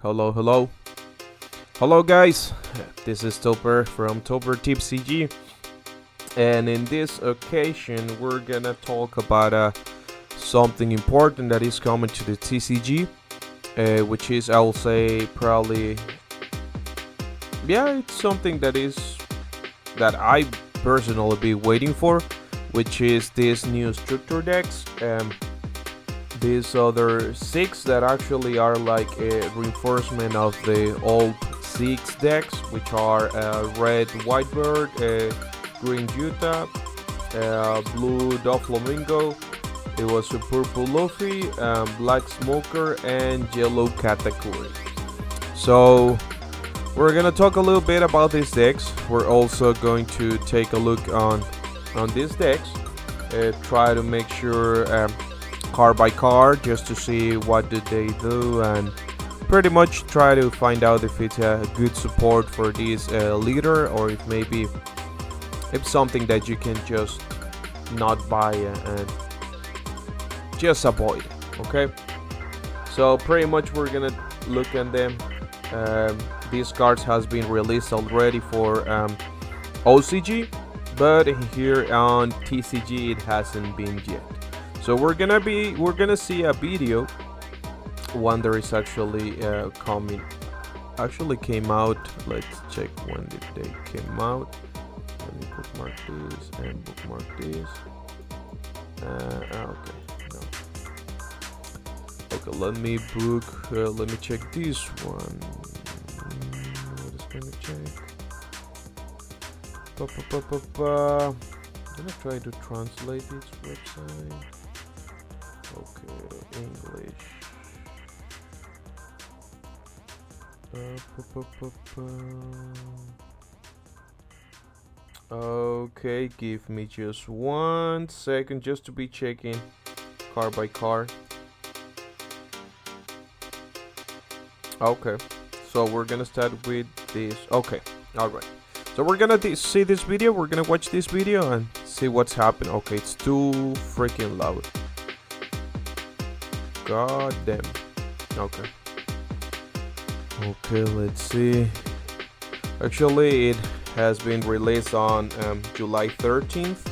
Hello guys, this is Topper from Topper TCG, and in this occasion we're gonna talk about something important that is coming to the TCG, which is, I will say, probably, it's something that I personally be waiting for, which is this new structure decks. These other 6 that actually are like a reinforcement of the old 6 decks, which are red Whitebird, green Utah, blue Doflamingo, it was a purple Luffy, black Smoker, and yellow Katakuri. So we're gonna talk a little bit about these decks. We're also going to take a look on these decks, try to make sure card by card, just to see what did they do, and pretty much try to find out if it's a good support for this leader, or if maybe it's something that you can just not buy and just avoid. Okay, so pretty much we're gonna look at them. These cards has been released already for OCG, but here on TCG it hasn't been yet. So we're gonna see a video. One there is actually came out. Let's check when did they came out. Let me bookmark this and bookmark this. Okay, no. Okay, let me check this one. What is gonna check? I'm gonna try to translate this website. Okay, English. Okay, give me just 1 second just to be checking card by card. Okay, so we're gonna start with this. Okay, alright. So we're gonna see this video, we're gonna watch this video and see what's happening. Okay, it's too freaking loud. God damn. Okay. Okay, let's see. Actually, it has been released on July 13th,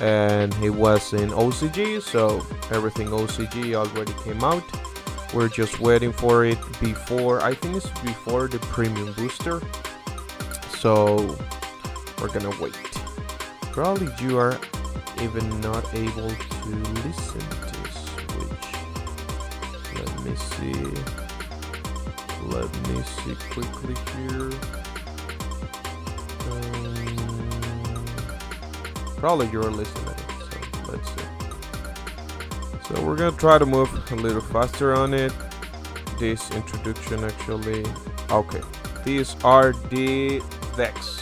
and it was in OCG, so everything OCG already came out. We're just waiting for it before, I think it's before the premium booster. So we're gonna wait. Probably you are even not able to listen to Switch. Let me see quickly here. Probably you're listening, so let's see. So we're gonna try to move a little faster on it. This introduction actually. Okay, these are the decks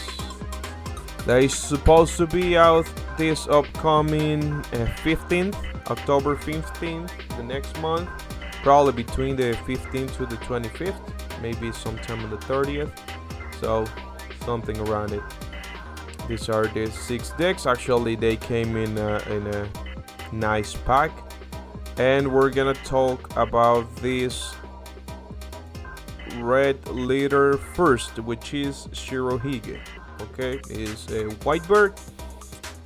that is supposed to be out this upcoming 15th, October 15th, the next month. Probably between the 15th to the 25th, maybe sometime on the 30th, so something around it. These are the 6 decks. Actually, they came in a nice pack, and we're gonna talk about this red leader first, which is Shirohige. Okay, is a Whitebird,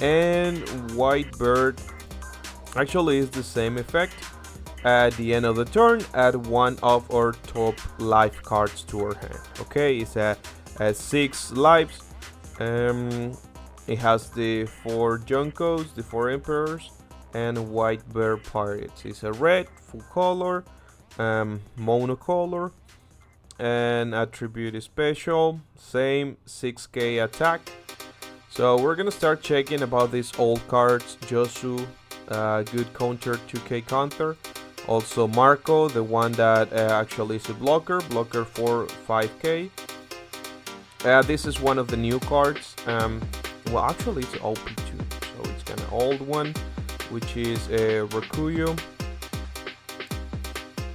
and Whitebird actually is the same effect. At the end of the turn, add one of our top life cards to our hand. Okay, it's a 6 lives. It has the 4 Junkos, the 4 Emperors, and White Bear Pirates. It's a red, full color, monocolor, and attribute is special. Same 6k attack. So we're gonna start checking about these old cards. Josu, good counter, 2k counter. Also Marco, the one that actually is a blocker for 5k. This is one of the new cards. Well, actually it's OP2, so it's kind of old one, which is a Rakuyo.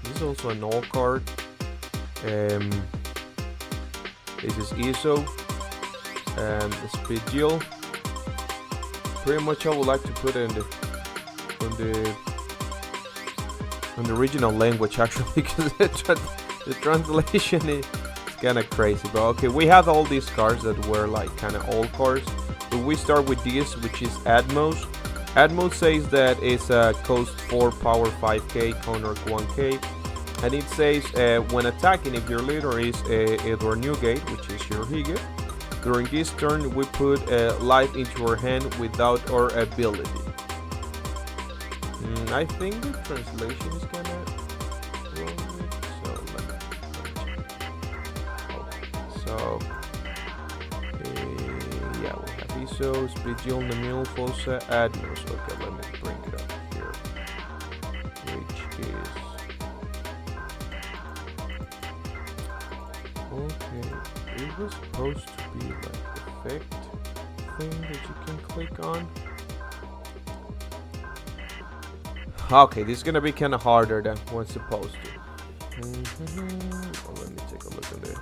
This is also an old card. This is Iso and Speedjill. Pretty much I would like to put it in the original language, actually, because The translation is kind of crazy, but okay, we have all these cards that were like kind of old cards. So we start with this, which is Atmos. Atmos says that it's a cost 4, power 5k, counter 1k, and it says when attacking, if your leader is Edward Newgate, which is your Hige, during this turn we put life into our hand without our ability. I think the translation is kind of wrong, so let me check. So yeah, we have ISO, Spedial, Namil, Fossa, Atmos. Okay, let me bring it up here, which is okay. It was supposed to be like effect thing that you can click on. Okay, this is gonna be kind of harder than what's supposed to. Well, let me take a look at the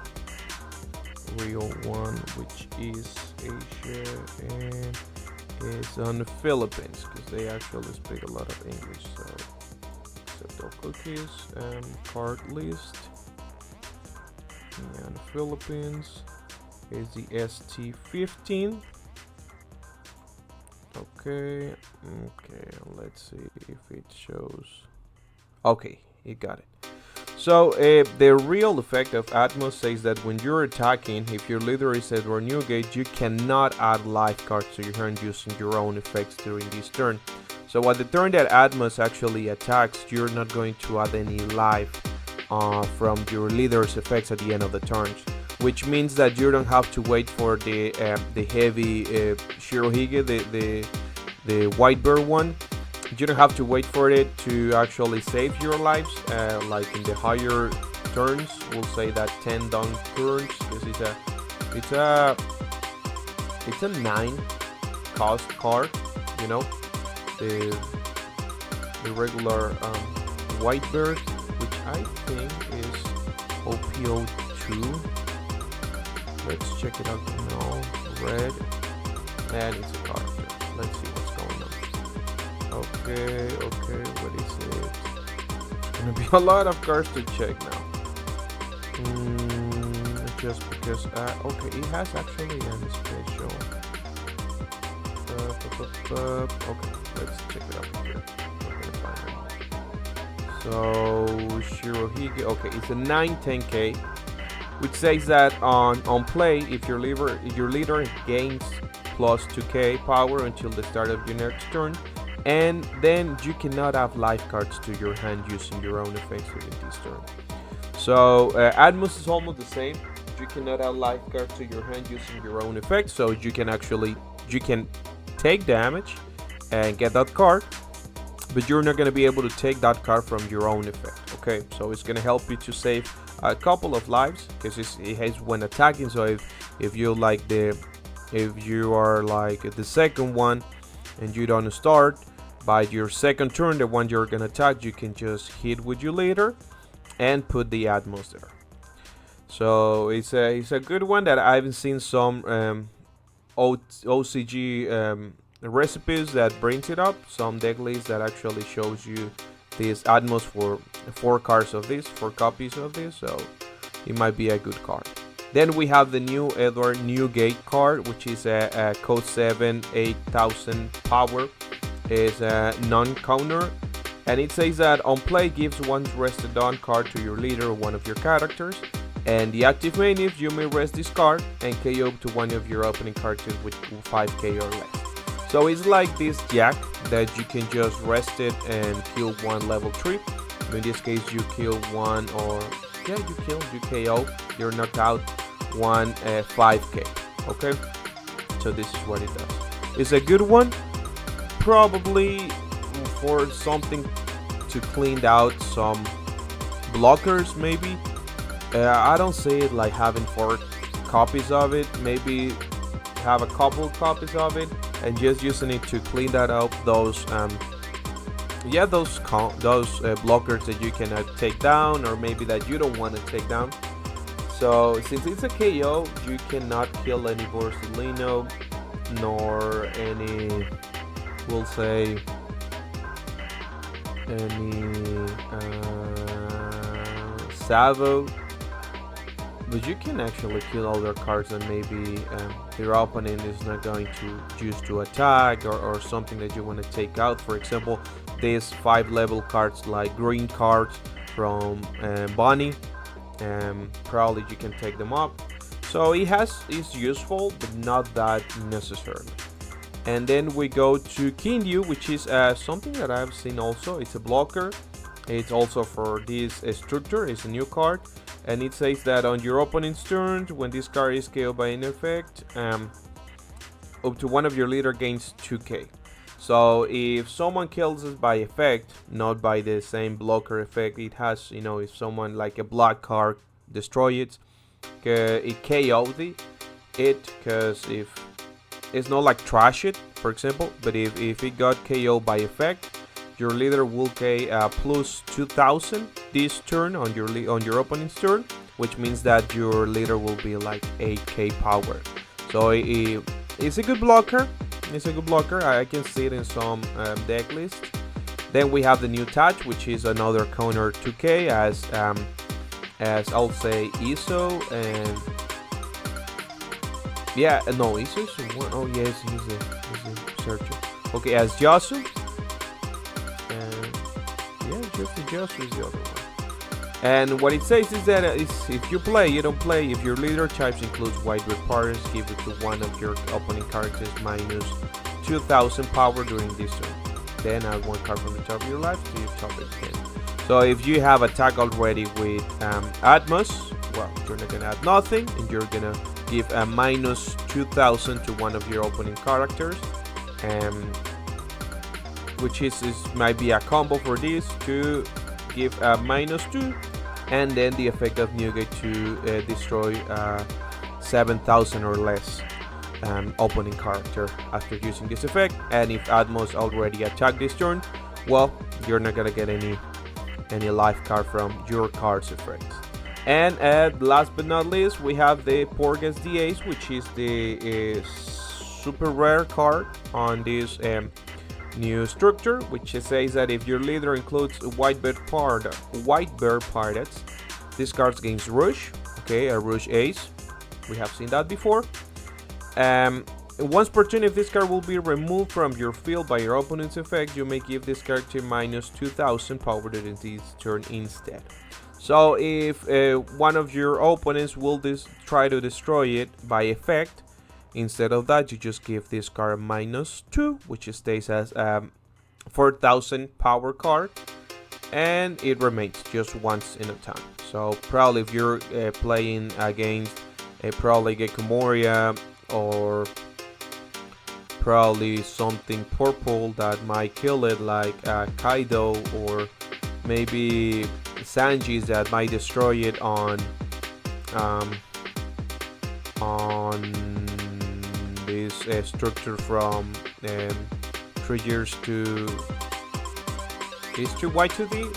real one, which is Asia and is on the Philippines, because they actually speak a lot of English. So, accept all cookies, card list. And the Philippines is the ST15. Okay, let's see if it shows. Okay, you got it. So the real effect of Atmos says that when you're attacking, if your leader is Edward Newgate, you cannot add life cards to your hand using your own effects during this turn. So at the turn that Atmos actually attacks, you're not going to add any life from your leader's effects at the end of the turns, which means that you don't have to wait for the heavy Shirohige, the white bird one. You don't have to wait for it to actually save your lives, like in the higher turns. We'll say that 10 down turns, because it's a 9 cost card, you know, the regular white bird, which I think is OPO2. Let's check it out now. Red, and it's a character. Let's see what's going on. Okay, what is it? It's gonna be a lot of cards to check now. Just because, okay, it has actually a special. Okay, let's check it out here. We're gonna find it. So, Shirohige, okay, it's a 910k, which says that on play, if your leader gains plus 2k power until the start of your next turn, and then you cannot have life cards to your hand using your own effects during this turn. So Atmos is almost the same. You cannot have life cards to your hand using your own effects, so you can take damage and get that card, but you're not going to be able to take that card from your own effect. Okay, so it's going to help you to save a couple of lives, because it has when attacking. So if you are like the second one and you don't start, by your second turn, the one you're gonna attack, you can just hit with your leader and put the Atmos there. So it's a good one that I've seen some OCG recipes that brings it up, some deck lists that actually shows you this Atmos for 4 cards of this, 4 copies of this, so it might be a good card. Then we have the new Edward Newgate card, which is a code 7, 8000 power. Is a non-counter, and it says that on play, gives one rested on card to your leader or one of your characters, and the active main is you may rest this card and KO to one of your opening cards with 5k or less. So it's like this Jack that you can just rest it and kill one level 3. In this case, you kill one, or yeah, you KO, you're knocked out, one 5k. Okay, so this is what it does. It's a good one. Probably for something to clean out some blockers, maybe. I don't see it like having 4 copies of it. Maybe have a couple copies of it and just using it to clean that up. Those blockers that you cannot take down, or maybe that you don't want to take down. So since it's a KO, you cannot kill any Borsellino nor any, we'll say, any Savo, but you can actually kill all their cards and maybe their opponent is not going to choose to attack, or something that you want to take out. For example, these 5-level cards like green cards from Bonnie, probably you can take them up. So it's useful, but not that necessarily. And then we go to Kindyu, which is something that I've seen also. It's a blocker. It's also for this structure. It's a new card. And it says that on your opponent's turn, when this card is KO'd by an effect, up to one of your leader gains 2k. So if someone kills us by effect, not by the same blocker effect, it has, if someone like a black card destroy it, it KO'd it, because if it's not like trash it, for example, but if it got KO'd by effect, your leader will K plus 2000 this turn on your opponent's turn, which means that your leader will be like 8k power. So it's a good blocker. I can see it in some deck lists. Then we have the new touch, which is another counter 2k as I'll say ISO and ISO is one. Oh yes, he's a searcher. Okay, as Yasu. Just adjust is the other one. And what it says is that if you play, you don't play. If your leader types includes white red partners, give it to one of your opponent characters minus 2000 power during this turn. Then add one card from the top of your life to your top of the hand. So if you have attack already with Atmos, well, you're not gonna add nothing, and you're gonna give a minus 2000 to one of your opponent characters. Which might be a combo for this to give a minus 2, and then the effect of Nugget to destroy 7000 or less opponent character after using this effect. And if Atmos already attacked this turn, well, you're not gonna get any life card from your card's effects. And last but not least, we have the Porges the Ace, which is the super rare card on this new structure, which says that if your leader includes white bear pirates, this card gains Rush. Okay, a Rush Ace. We have seen that before. Once per turn, if this card will be removed from your field by your opponent's effect, you may give this character minus 2000 power during this turn instead. So if one of your opponents will try to destroy it by effect, instead of that, you just give this card minus 2, which stays as 4000 power card, and it remains just once in a time. So probably if you're playing against probably Gecko Moria, or probably something purple that might kill it, like Kaido, or maybe Sanji's that might destroy it on this structure from 3 years to Y2D,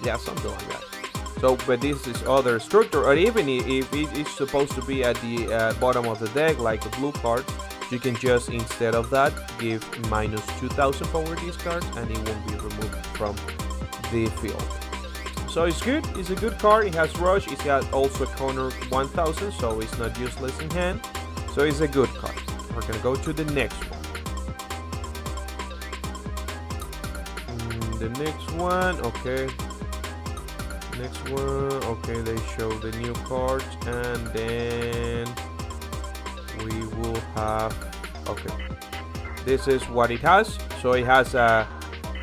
yeah, something like that. So, but this is other structure, or even if it is supposed to be at the bottom of the deck, like a blue card, you can just, instead of that, give minus 2000 power these cards, and it won't be removed from the field. So it's good. It's a good card. It has Rush. It has also counter 1000, so it's not useless in hand. So it's a good card. We're gonna go to the next one. The next one, okay. Next one, okay. They show the new cards, and then we will have. Okay, this is what it has. So it has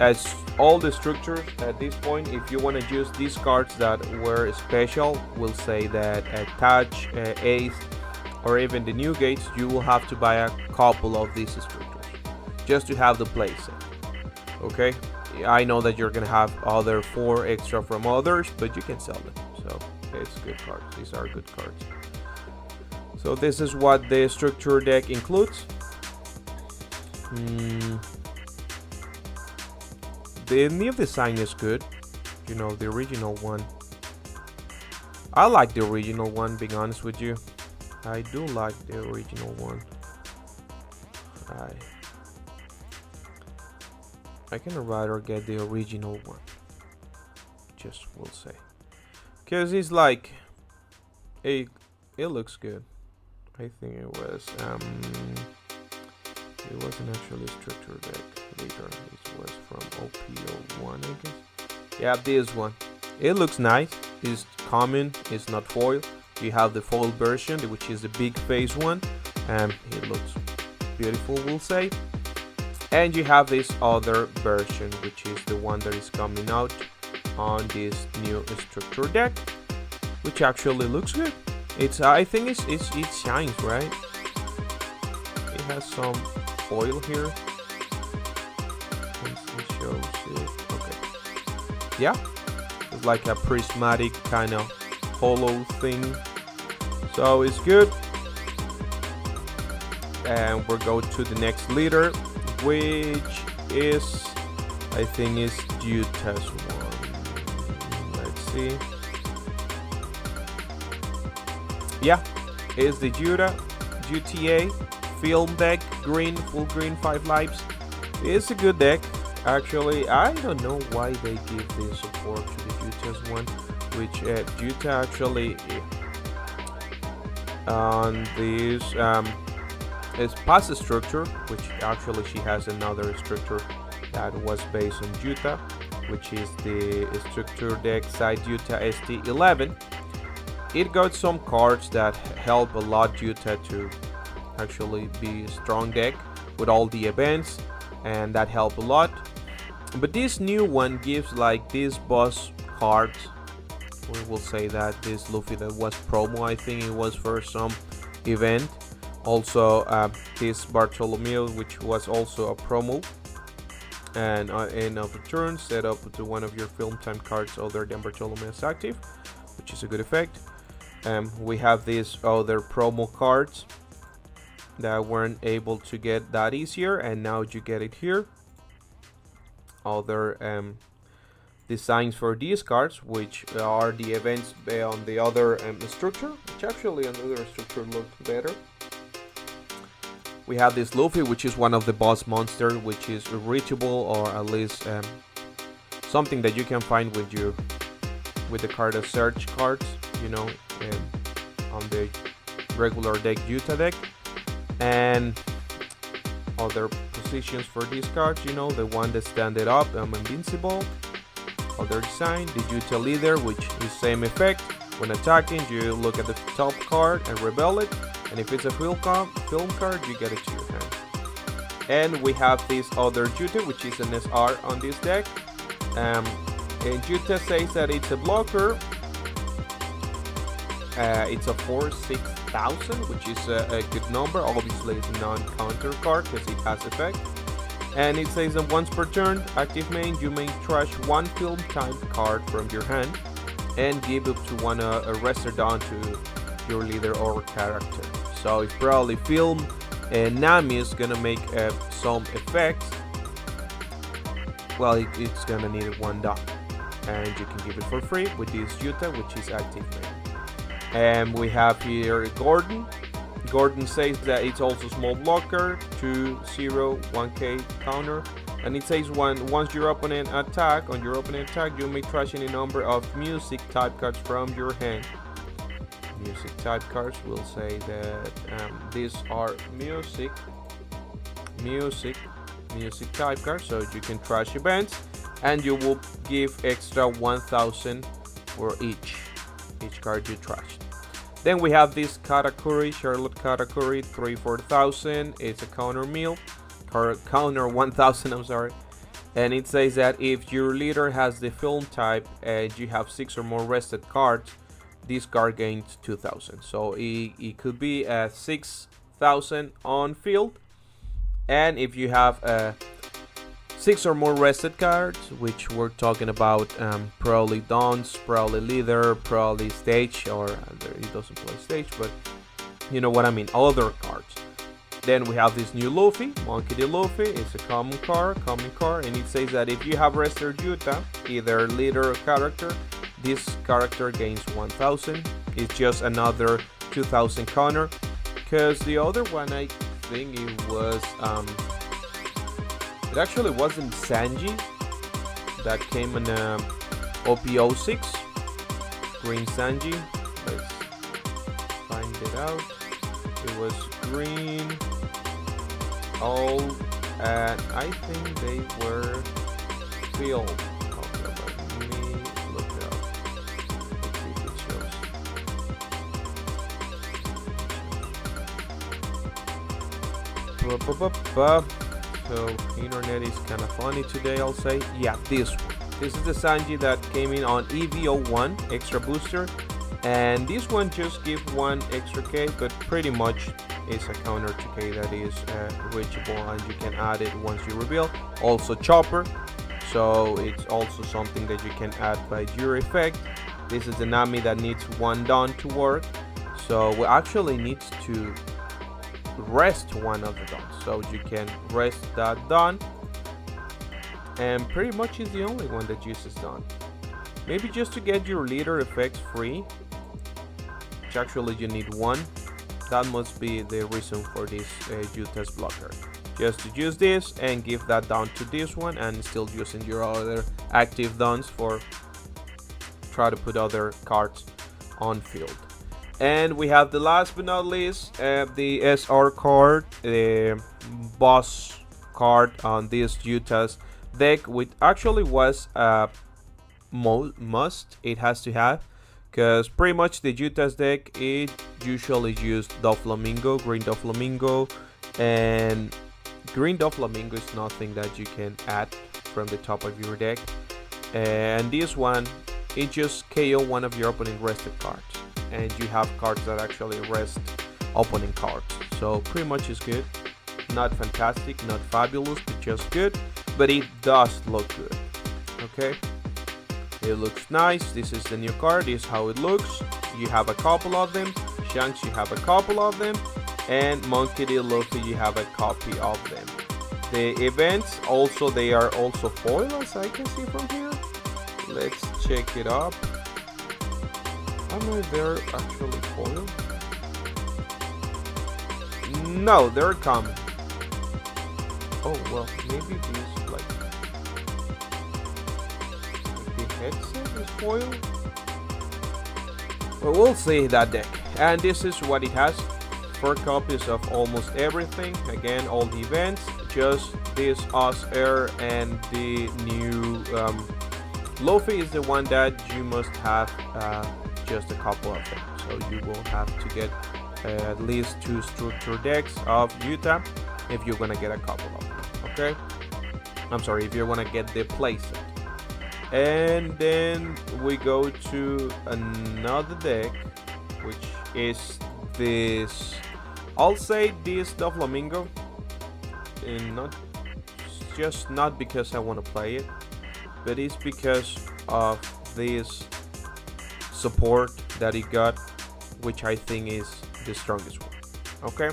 as all the structures at this point. If you want to use these cards that were special, we'll say that Touch, Ace, or even the new gates, you will have to buy a couple of these structures just to have the playset. Okay, I know that you're gonna have other 4 extra from others, but you can sell them. So it's good cards. These are good cards. So this is what the structure deck includes. The new design is good, you know, the original one. I like the original one, being honest with you. I do like the original one. I can rather get the original one, just will say. because it's like it looks good. I think it wasn't actually a structure deck later. It was from OPO1, I guess. Yeah, this one. It looks nice. It's common. It's not foil. You have the foil version, which is the big face one, and it looks beautiful, we'll say. And you have this other version, which is the one that is coming out on this new structure deck, which actually looks good. I think it shines, right? It has some foil here. It shows it. Okay. Yeah, it's like a prismatic kind of hollow thing. So it's good. And we'll go to the next leader, which is, I think, is Utah's one. Let's see. Yeah, it's the GTA film deck, green, full green, 5 lives. It's a good deck. Actually, I don't know why they give this support to the Utah's one, which Utah actually on this is past structure, which actually she has another structure that was based on Utah, which is the structure deck side Utah ST11. It got some cards that help a lot Utah to actually be a strong deck with all the events, and that help a lot. But this new one gives like this boss card. We will say that this Luffy that was promo, I think it was for some event. Also this Bartholomew, which was also a promo. And end of the turn, set up to one of your film time cards other than Bartholomew is active, which is a good effect. We have these other promo cards that weren't able to get that easier, and now you get it here. Other designs for these cards, which are the events on the other structure, which actually on the other structure looked better. We have this Luffy, which is one of the boss monsters, which is reachable, or at least something that you can find with the card of search cards, you know, on the regular deck Utah deck. And other positions for these cards, you know, the one that standed up, invincible. Other design, the Utah leader, which is same effect. When attacking, you look at the top card and reveal it, and if it's a film card, you get it to your hand. And we have this other Utah, which is an SR on this deck. And Utah says that it's a blocker. It's a 4-6,000, which is a good number. Obviously, it's a non-counter card because it has effect. And it says that once per turn, active main, you may trash one film type card from your hand and give up to one a rester down to your leader or character. So if probably film Nami is gonna make some effects, well, it's gonna need one down, and you can give it for free with this Utah, which is active main. And we have here Gordon. Gordon says that it's also small blocker, 2/0, 1k counter, and it says once your opponent attack, you may trash any number of music type cards from your hand. Music type cards will say that these are music type cards, so you can trash events, and you will give extra 1,000 for each card you trashed. Then we have this Katakuri, Charlotte Katakuri, 3-4,000. It's a counter 1,000, I'm sorry. And it says that if your leader has the film type and you have 6 or more rested cards, this card gains 2,000. So it could be 6,000 on field. And if you have 6 or more rested cards, which we're talking about, probably Dons, probably Leader, probably Stage, or he doesn't play Stage, but you know what I mean, other cards. Then we have this new Luffy, Monkey D. Luffy. It's a common card, and it says that if you have rested Utah, either leader or character, this character gains 1,000. It's just another 2,000 counter, because the other one, I think it was it actually wasn't Sanji that came in OP06. green Sanji. Let's find it out. It was green, all, and I think they were filled. Okay, let me look it up. Let's see if it shows. So internet is kind of funny today, I'll say. Yeah, this one. This is the Sanji that came in on EVO1 extra booster, and this one just gives one extra K, but pretty much is a counter to K that is reachable, and you can add it once you reveal. Also chopper, so it's also something that you can add by your effect. This is the Nami that needs one Dawn to work, so we actually need to rest one of the Dawns, so you can rest that Dawn, and pretty much is the only one that uses Dawn. Maybe just to get your leader effects free, which actually you need one. That must be the reason for this Yuta's blocker. Just to use this and give that down to this one, and still using your other active Dawns for try to put other cards on field. And we have the last but not least, the SR card, the boss card on this Yuta's deck, which actually was a must. It has to have, because pretty much the Yuta's deck, it usually used Doflamingo, green Doflamingo, and green Doflamingo is nothing that you can add from the top of your deck. And this one, it just KO one of your opponent rested cards, and you have cards that actually rest opponent cards. So pretty much is good. Not fantastic, not fabulous, but just good. But it does look good. Okay, it looks nice. This is the new card. This is how it looks. You have a couple of them. Shanks, you have a couple of them, and Monkey D. Luffy, you have a copy of them. The events also, they are also foil, as I can see from here. Let's check it up. I don't know if they're actually foil. No, they're common. Oh well, maybe these like the headset is foil. Well, we'll see that deck. And this is what it has. 4 copies of almost everything. Again, all the events. Just this Oz Air and the new Luffy is the one that you must have just a couple of them. So you will have to get at least 2 structure decks of Yuta if you're gonna get a couple of them. Okay? I'm sorry, if you're gonna get the playset. And then we go to another deck, which is this. I'll say this Doflamingo, and not because I want to play it, but it's because of this support that it got, which I think is the strongest one. Okay,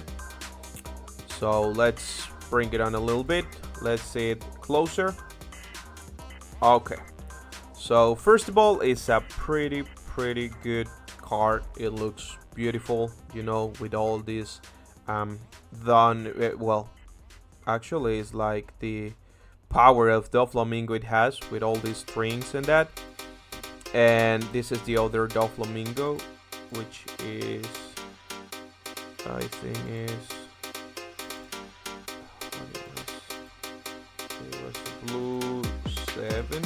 so let's bring it on a little bit. Let's see it closer. Okay, so first of all, it's a pretty good card. It looks beautiful, you know, with all this well, actually it's like the power of Doflamingo it has with all these strings and that. And this is the other Doflamingo, which is, I think is, it was blue 7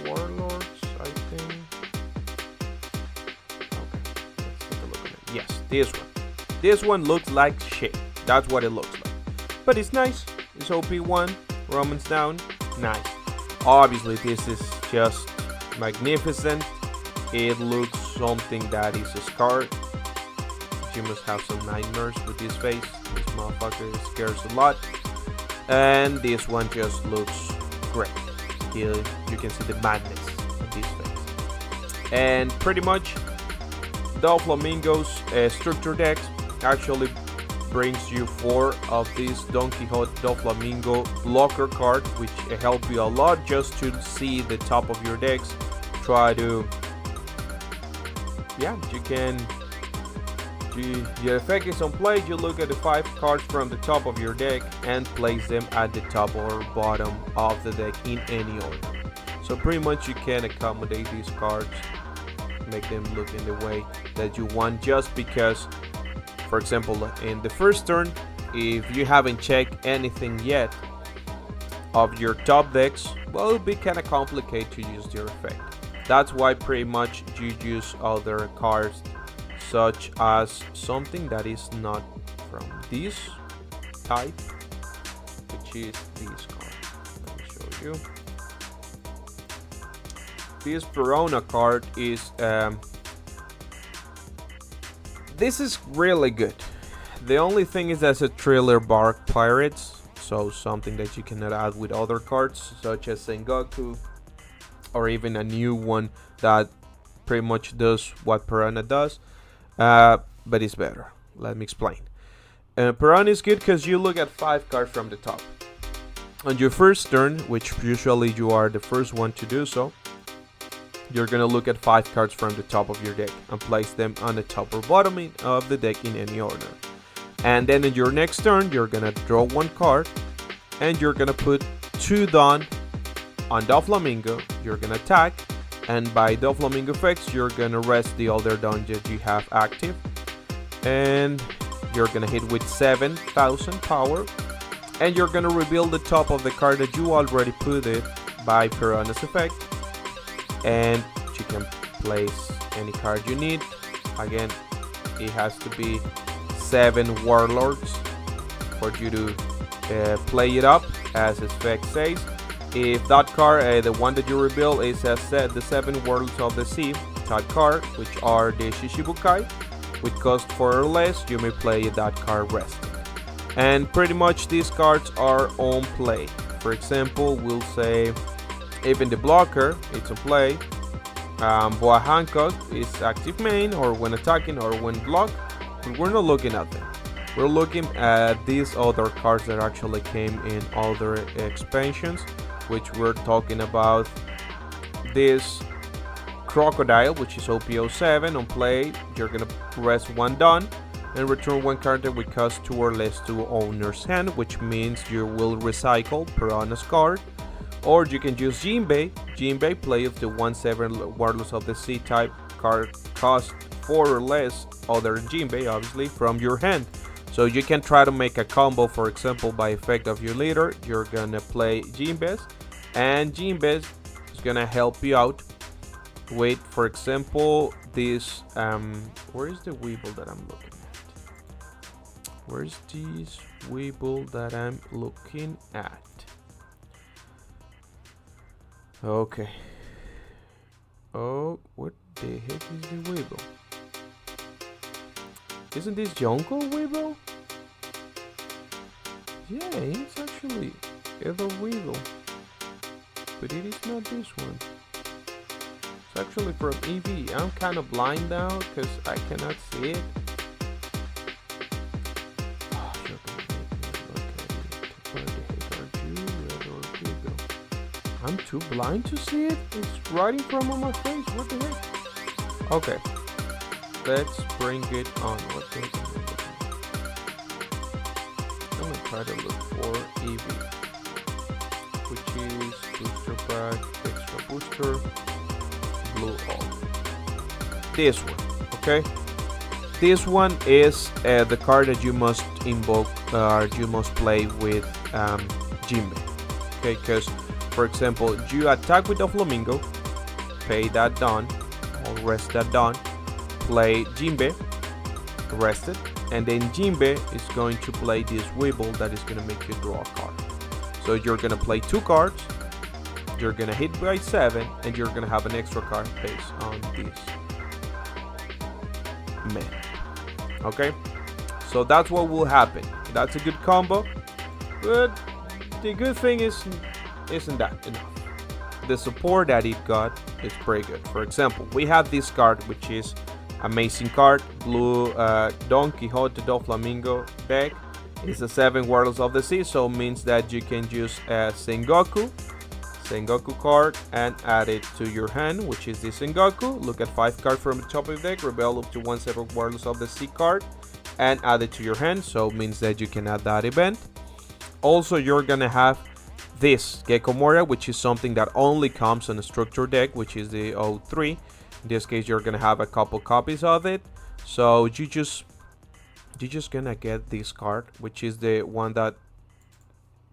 warlords, I think. Okay, let's take a look at it. Yes, this one. This one looks like shit. That's what it looks like. But it's nice. It's OP1. Romance down. Nice. Obviously, this is just magnificent. It looks something that is a scar. You must have some nightmares with this face. This motherfucker scares a lot. And this one just looks great. Here you can see the madness of this face. And pretty much Doflamingo's structure decks actually brings you 4 of these Don Quixote Doflamingo blocker cards, which help you a lot just to see the top of your decks. Try to, yeah, you can, your effect is on play, you look at the 5 cards from the top of your deck and place them at the top or bottom of the deck in any order. So pretty much you can accommodate these cards make them look in the way that you want, just because, for example, in the first turn, if you haven't checked anything yet of your top decks, well, it'll be kind of complicated to use your effect. That's why pretty much you use other cards, such as something that is not from this type, which is this card. Let me show you. This Piranha card is this is really good. The only thing is that's a Thriller Bark Pirates, so something that you cannot add with other cards such as Sengoku, or even a new one that pretty much does what Piranha does, but it's better. Let me explain. Piranha is good because you look at 5 cards from the top. On your first turn, which usually you are the first one to do so, you're gonna look at 5 cards from the top of your deck and place them on the top or bottom of the deck in any order. And then in your next turn, you're gonna draw 1 card, and you're gonna put 2 Dawn on Doflamingo. You're gonna attack, and by Doflamingo effects, you're gonna rest the other Dawn that you have active, and you're gonna hit with 7,000 power, and you're gonna reveal the top of the card that you already put it by Piranha's effect, and you can place any card you need. Again, it has to be 7 Warlords for you to play it up, as its effect says. If that card, the one that you reveal, is the 7 Warlords of the Sea type card, which are the Shishibukai, with cost 4 or less, you may play that card rested. And pretty much these cards are on play. For example, we'll say even the blocker, it's on play. Boa Hancock is active main, or when attacking, or when blocked. But we're not looking at them. We're looking at these other cards that actually came in other expansions, which we're talking about. This Crocodile, which is OP07 on play. You're gonna rest 1 Dawn and return 1 card that would cost 2 or less to owner's hand, which means you will recycle Piranha's card. Or you can use Jinbei. Jinbei, play of the 1/7 Warlords of the Sea type card, cost 4 or less, other than Jinbei obviously, from your hand. So you can try to make a combo. For example, by effect of your leader, you're gonna play Jinbei, and Jinbei is gonna help you out with, for example, this where is the Weeble that I'm looking at? Where's this Weeble that I'm looking at? Okay. Oh, what the heck is the Weeble? Isn't this Jonko Weeble? Yeah, it's actually Edo Weeble, but it is not this one. It's actually from EV. I'm kind of blind now because I cannot see it. Oh, you're gonna make me look at it. Where the heck are you, Edo Weeble? I'm too blind to see it. It's right in front of my face. What the heck? Okay, let's bring it on. What the heck is it? I'm gonna try to look for EV, which is booster pack, extra booster, blue all. This one, okay? This one is the card that you must invoke, you must play with Jinbei, okay? Because, for example, you attack with the Flamingo, pay that Dawn, or rest that Dawn, play Jinbei, rest it, and then Jinbei is going to play this Weeble that is going to make you draw a card. So you're going to play 2 cards, you're going to hit by 7, and you're going to have an extra card based on this man. Okay, so that's what will happen. That's a good combo, but the good thing isn't that enough. The support that it got is pretty good. For example, we have this card, which is amazing card, blue Don Quixote Doflamingo deck. It's a 7 Warlords of the Sea, so it means that you can use Sengoku card and add it to your hand, which is this Sengoku. Look at 5 cards from the top of the deck, reveal up to 1/7 Warlords of the Sea card, and add it to your hand, so it means that you can add that event. Also, you're gonna have this Gecko Moria, which is something that only comes on a structure deck, which is the 03. In this case, you're gonna have a couple copies of it. So you just gonna get this card, which is the one that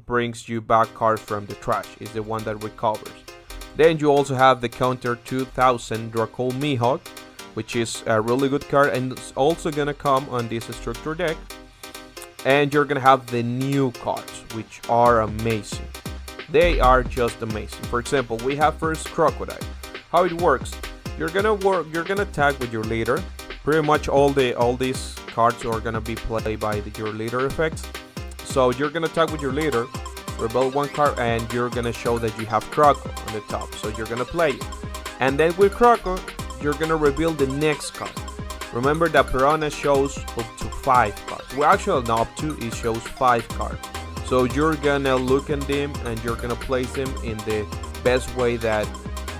brings you back cards from the trash. Is the one that recovers. Then you also have the counter 2000 Dracul Mihawk, which is a really good card, and it's also gonna come on this structure deck. And you're gonna have the new cards, which are amazing. They are just amazing. For example, we have first Crocodile. How it works? You're gonna attack with your leader. Pretty much all these cards are gonna be played by your leader effects. So you're gonna attack with your leader, reveal one card, and you're gonna show that you have Croco on the top. So you're gonna play it. And then with Croco, you're gonna reveal the next card. Remember that Piranha shows up to 5 cards. Well, actually not up to, it shows 5 cards. So you're gonna look at them and you're gonna place them in the best way that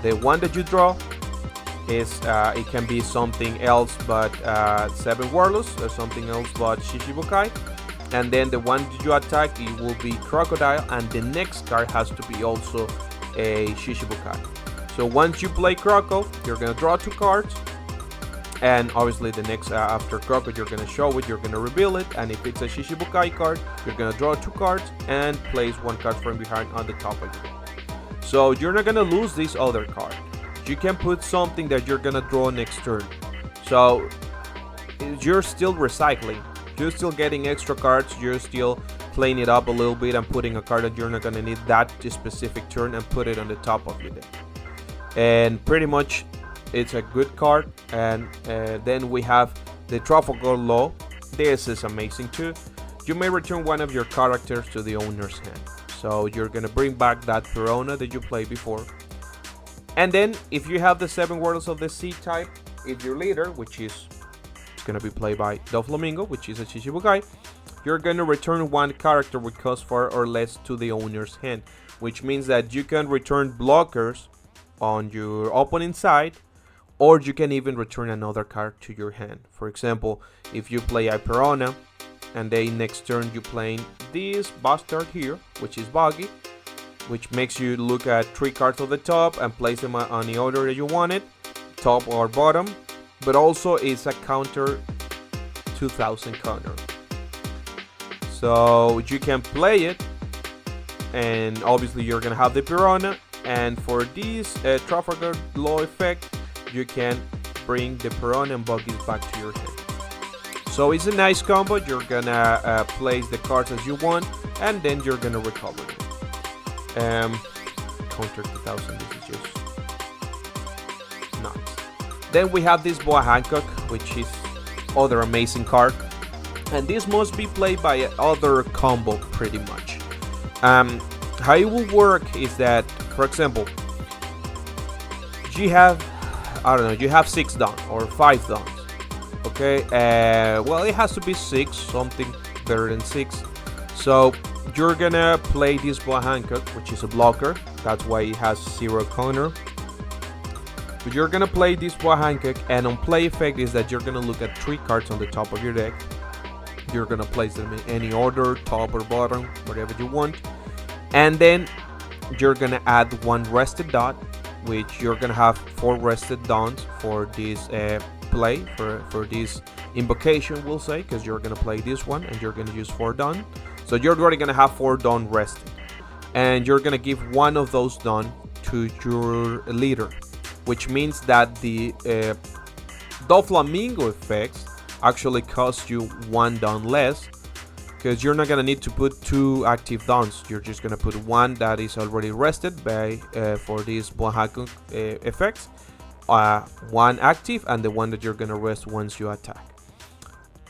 the one that you draw is, it can be something else but 7 Warlords, or something else but Shishibukai. And then the one that you attack, it will be Crocodile, and the next card has to be also a Shishibukai. So once you play Croco, you're gonna draw 2 cards. And obviously the next after Croco, you're gonna show it, you're gonna reveal it, and if it's a Shishibukai card, you're gonna draw 2 cards and place 1 card from behind on the top of your deck. So you're not gonna lose this other card. You can put something that you're gonna draw next turn. So you're still recycling. You're still getting extra cards. You're still playing it up a little bit and putting a card that you're not gonna need that specific turn and put it on the top of your deck. And pretty much it's a good card. And then we have the Trafalgar Law. This is amazing too. You may return one of your characters to the owner's hand. So you're gonna bring back that Piranha that you played before. And then if you have the 7 Warlords of the Sea type, if your leader, which is gonna be played by Doflamingo, which is a Shishibukai, you're gonna return 1 character with cost 4 or less to the owner's hand, which means that you can return blockers on your opponent's side, or you can even return another card to your hand. For example, if you play a Piranha and then next turn you playing this bastard here, which is Buggy, which makes you look at 3 cards on the top and place them on the order that you want it, top or bottom, but also it's a counter 2000 counter. So you can play it, and obviously you're gonna have the Piranha, and for this Trafalgar Law effect, you can bring the Piranha and Buggies back to your hand. So it's a nice combo. You're gonna place the cards as you want, and then you're gonna recover them. Counter 2000, this is just nuts. Then we have this Boa Hancock, which is other amazing card, and this must be played by other combo pretty much. How it will work is that, for example, you have, I don't know, you have 6 dons or 5 dons. Okay, well, it has to be 6, something better than 6. So you're gonna play this Boa Hancock, which is a blocker. That's why it has 0 counter. But you're gonna play this Boa Hancock, and on play effect is that you're gonna look at 3 cards on the top of your deck. You're gonna place them in any order, top or bottom, whatever you want. And then you're gonna add 1 rested dot, which you're gonna have 4 rested dons for this play, for this invocation, we'll say, because you're gonna play this one and you're gonna use 4 don. So you're already gonna have 4 don rested, and you're gonna give 1 of those don to your leader, which means that the Doflamingo effects actually cost you 1 don less, because you're not gonna need to put 2 active dons. You're just gonna put 1 that is already rested by for these Boa Hancock effects, 1 active, and the one that you're gonna rest once you attack.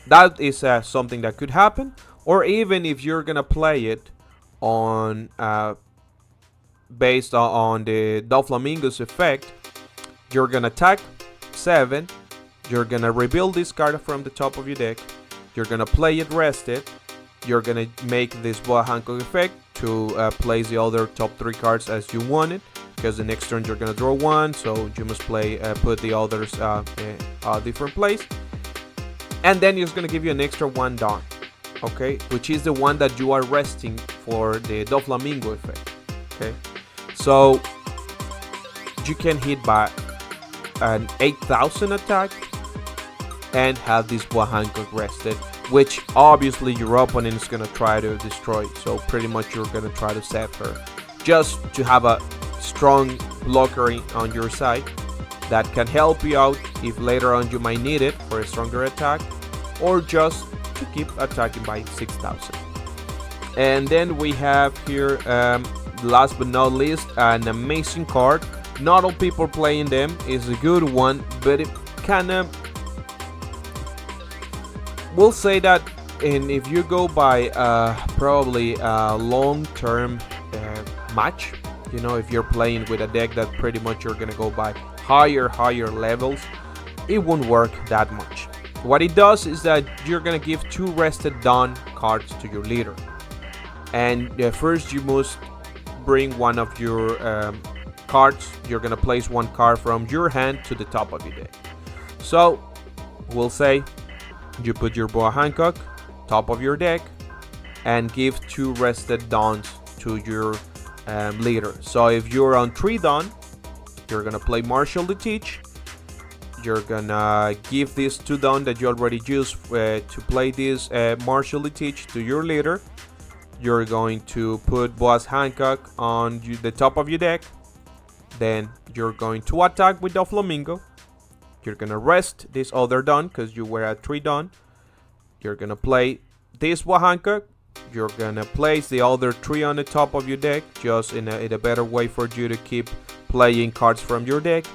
That is something that could happen. Or even if you're gonna play it on based on the Doflamingo's effect, you're gonna attack 7, you're gonna rebuild this card from the top of your deck, you're gonna play it rested, you're gonna make this Boa Hancock effect to place the other top 3 cards as you want it, because the next turn you're gonna draw 1, so you must play put the others a different place, and then it's gonna give you an extra 1 don. Okay, which is the one that you are resting for the Doflamingo effect. Okay, so you can hit back an 8,000 attack and have this Boa Hancock rested, which obviously your opponent is gonna try to destroy. So pretty much you're gonna try to save her, just to have a strong blocker on your side that can help you out if later on you might need it for a stronger attack, or just to keep attacking by 6,000. And then we have here, last but not least, an amazing card. Not all people playing them. Is a good one, but it kind of, we'll say that, and if you go by probably a long-term match, you know, if you're playing with a deck that pretty much you're gonna go by higher levels, it won't work that much. What it does is that you're gonna give 2 rested Dawn cards to your leader, and first you must bring one of your cards. You're gonna place 1 card from your hand to the top of your deck. So we'll say you put your Boa Hancock top of your deck and give 2 rested Dawns to your leader. So if you're on 3 Dawn, you're gonna play Marshall the Teach. You're gonna give these 2 Dawn that you already used to play this Marshall the Teach to your leader. You're going to put Boa Hancock on the top of your deck. Then you're going to attack with the Flamingo. You're gonna rest this other Dawn because you were at 3 Dawn. You're gonna play this Boa Hancock. You're gonna place the other 3 on the top of your deck, just in a better way for you to keep playing cards from your deck.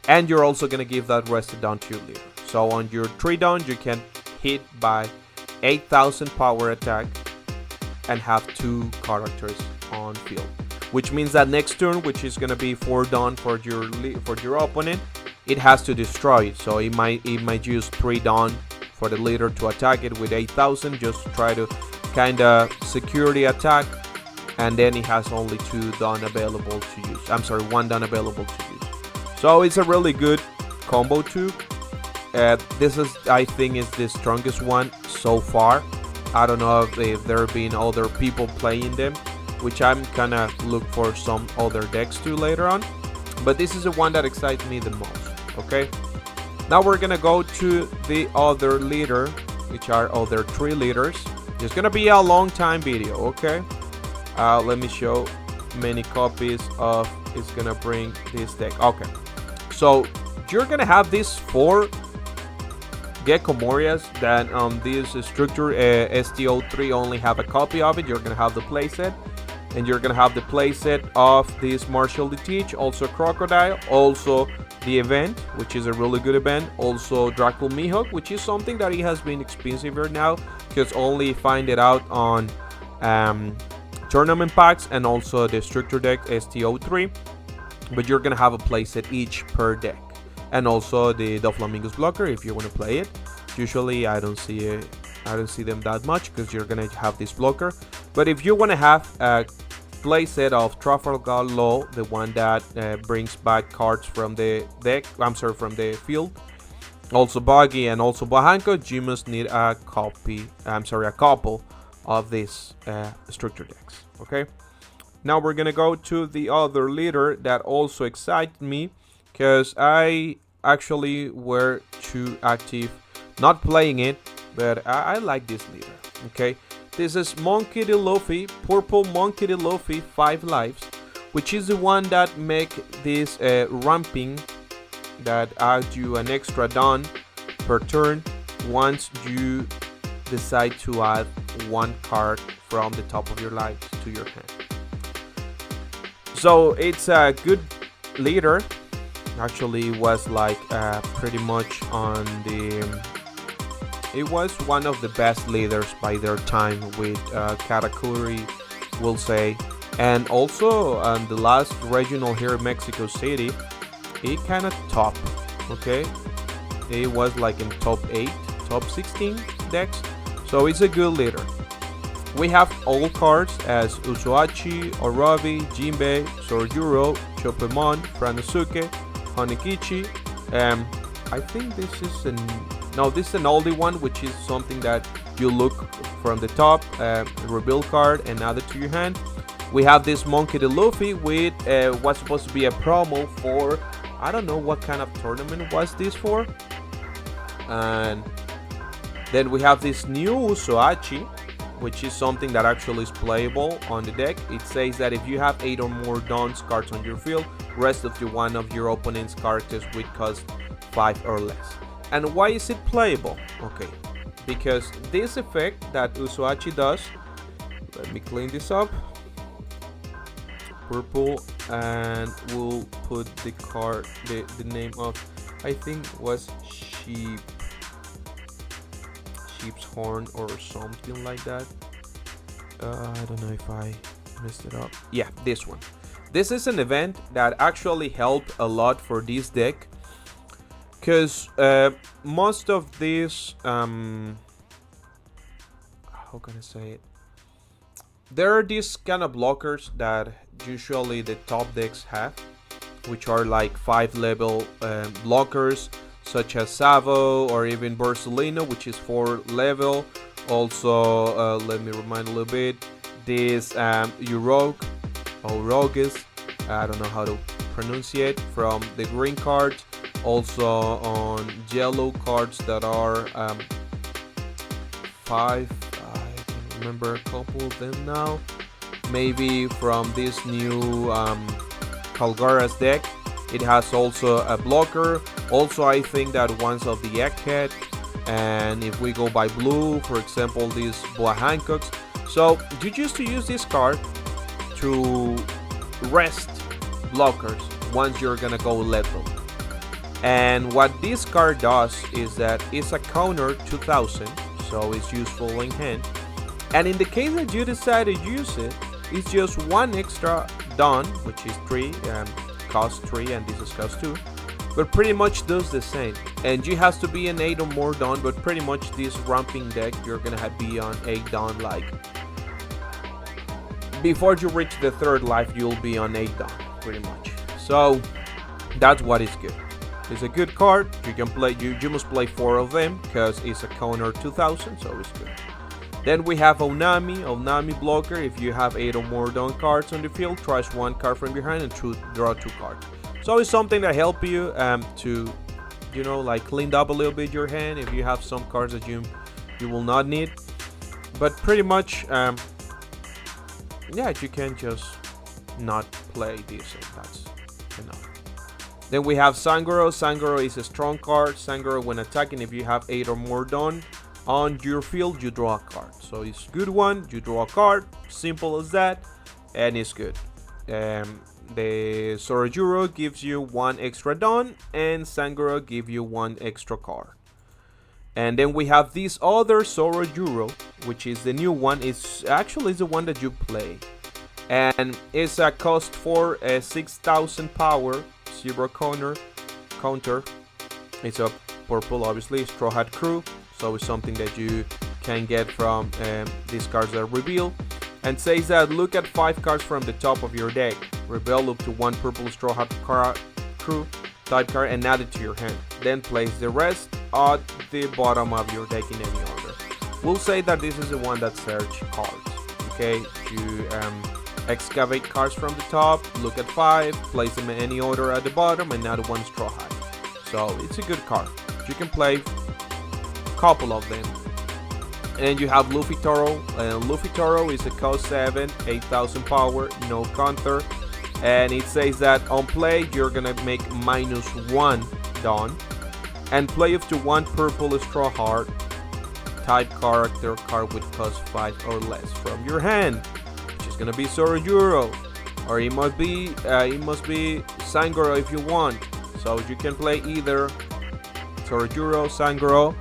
And you're also gonna give that rested Dawn to your leader. So on your 3 Dawn, you can hit by 8,000 power attack and have 2 characters on field, which means that next turn, which is gonna be 4 Dawn for your opponent, it has to destroy it. So it might use 3 Dawn for the leader to attack it with 8,000, just to try to kind of secure the attack, and then it has only 2 Dawn available to use. I'm sorry, 1 Dawn available to use. So it's a really good combo too. This is, I think, is the strongest one so far. I don't know if there have been other people playing them, which I'm gonna look for some other decks too later on. But this is the one that excites me the most. Okay, now we're gonna go to the other leader, which are other 3 leaders. It's gonna be a long time video. Okay, let me show many copies of it's gonna bring this deck. Okay, so you're gonna have these 4 Gecko Morias that on this structure ST03 only have a copy of it. You're gonna have the playset, and you're gonna have the playset of this Marshall the Teach, also Crocodile, also the event, which is a really good event, also Dracul Mihawk, which is something that it has been expensive now because only find it out on tournament packs, and also the structure deck ST03. But you're gonna have a playset each per deck, and also the Doflamingo's blocker if you want to play it. Usually I don't see them that much because you're gonna have this blocker. But if you want to have a playset of Trafalgar Law, the one that brings back cards from the deck, I'm sorry, from the field, also Buggy and also Boa Hancock, you must need a couple of these structure decks. Okay, now we're gonna go to the other leader that also excites me, because I actually were too active not playing it, but I like this leader. Okay, this is Monkey D. Luffy, Purple Monkey D. Luffy, 5 lives, which is the one that make this ramping that adds you an extra Dawn per turn once you decide to add 1 card from the top of your lives to your hand. So it's a good leader. Actually was like pretty much on the it was one of the best leaders by their time with Karakuri, we'll say. And also on the last regional here in Mexico City, it kind of top. Okay, it was like in top 8, top 16 decks, so it's a good leader. We have all cards as Usoachi, Orobi, Jinbei, Sorjuro, Chopemon, Franosuke, Honikichi. I think this is an oldie one, which is something that you look from the top, reveal card, and add it to your hand. We have this Monkey D. Luffy with what's supposed to be a promo for I don't know what kind of tournament was this for. And then we have this new Usoachi, which is something that actually is playable on the deck. It says that if you have 8 or more Dawn's cards on your field, rest of one of your opponent's characters would cost 5 or less. And why is it playable? Okay, because this effect that Usoachi does, let me clean this up. Purple, and we'll put the card, the name of, I think was sheep's horn or something like that. I don't know if I messed it up. Yeah, this one. This is an event that actually helped a lot for this deck, because most of these how can I say it, there are these kind of blockers that usually the top decks have, which are like 5 level blockers, such as Savo or even Borsalino, which is 4 level. Also, let me remind a little bit, this Uroges, I don't know how to pronounce it, from the green cards. Also on yellow cards that are 5, I can remember a couple of them now. Maybe from this new Calgara's deck, it has also a blocker. Also, I think that one's of the Egghead. And if we go by blue, for example, these Boa Hancocks. So you used to use this card to rest blockers once you're gonna go lethal. And what this card does is that it's a counter 2000, so it's useful in hand. And in the case that you decide to use it, it's just 1 extra Dawn, which is 3, cost 3, and this is cost 2. But pretty much does the same. And you have to be an 8 or more Dawn, but pretty much this ramping deck, you're gonna be on 8 Dawn. Like, before you reach the 3rd life, you'll be on 8 Dawn, pretty much. So that's what is good. It's a good card. You can play. You must play 4 of them because it's a counter 2000, so it's good. Then we have Onami blocker. If you have 8 or more Dawn cards on the field, trash 1 card from behind and draw 2 cards. So it's something that help you to, you know, like clean up a little bit your hand if you have some cards that you will not need. But pretty much, yeah, you can just not play this, and that's enough. Then we have Sangoro. Sangoro is a strong card. Sangoro, when attacking, if you have 8 or more Dawn on your field, you draw a card. So it's a good one. You draw a card. Simple as that, and it's good. The Sorojuro gives you 1 extra Dawn, and Sangoro gives you 1 extra card. And then we have this other Sorojuro, which is the new one. It's actually the one that you play, and it's a cost for 6,000 power, 0 counter. It's a purple, obviously, Straw Hat Crew. So it's something that you can get from these cards that reveal. And says that look at 5 cards from the top of your deck, reveal up to 1 purple Straw Hat Crew type card and add it to your hand. Then place the rest at the bottom of your deck in any order. We'll say that this is the one that search cards. Okay, you excavate cards from the top, look at 5, place them in any order at the bottom, and add 1 Straw Hat. So it's a good card. You can play a couple of them. And you have Luffy Toro. Luffy Toro is a cost 7, 8,000 power, no counter. And it says that on play, you're gonna make -1 Dawn. And play up to 1 purple Straw Hat type character card with cost 5 or less from your hand. Which is gonna be Sorojuro. Or it must be Sangoro if you want. So you can play either Sorojuro, Sangoro,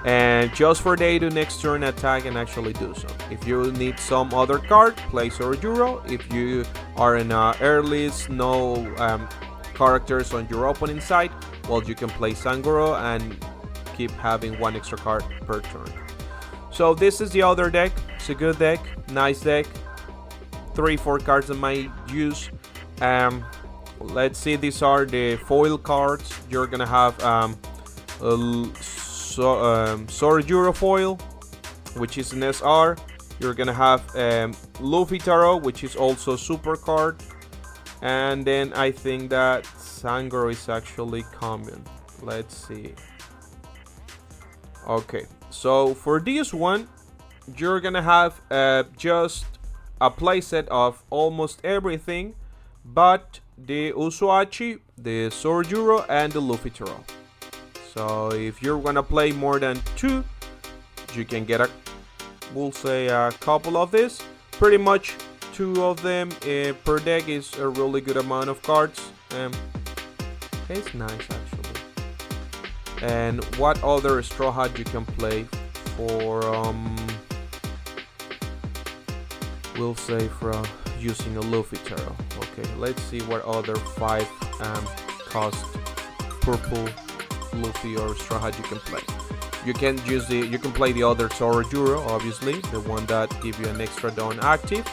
and just for day to next turn attack and actually do so. If you need some other card, play Sorojuro. If you are in early no characters on your opponent's side, well, you can play Sangoro and keep having 1 extra card per turn. So this is the other deck. It's a good deck, nice deck. 3-4 cards that might use. Let's see, these are the foil cards. You're gonna have Sorojuro foil, which is an SR. You're gonna have Luffy Taro, which is also super card. And then I think that's Sangro is actually common. Let's see. Okay, so for this one, you're gonna have just a playset of almost everything, but the Usuachi, the Sorjuro, and the Luffy-Taro. So if you're gonna play more than 2, you can get we'll say a couple of this. Pretty much 2 of them per deck is a really good amount of cards. It's nice actually. And what other Straw Hat you can play for we'll say for using a Luffy-Taro. Okay, let's see what other 5 cost purple Luffy or Straw Hat you can play. You can play the other Sorojuro, obviously, the one that give you an extra dawn active.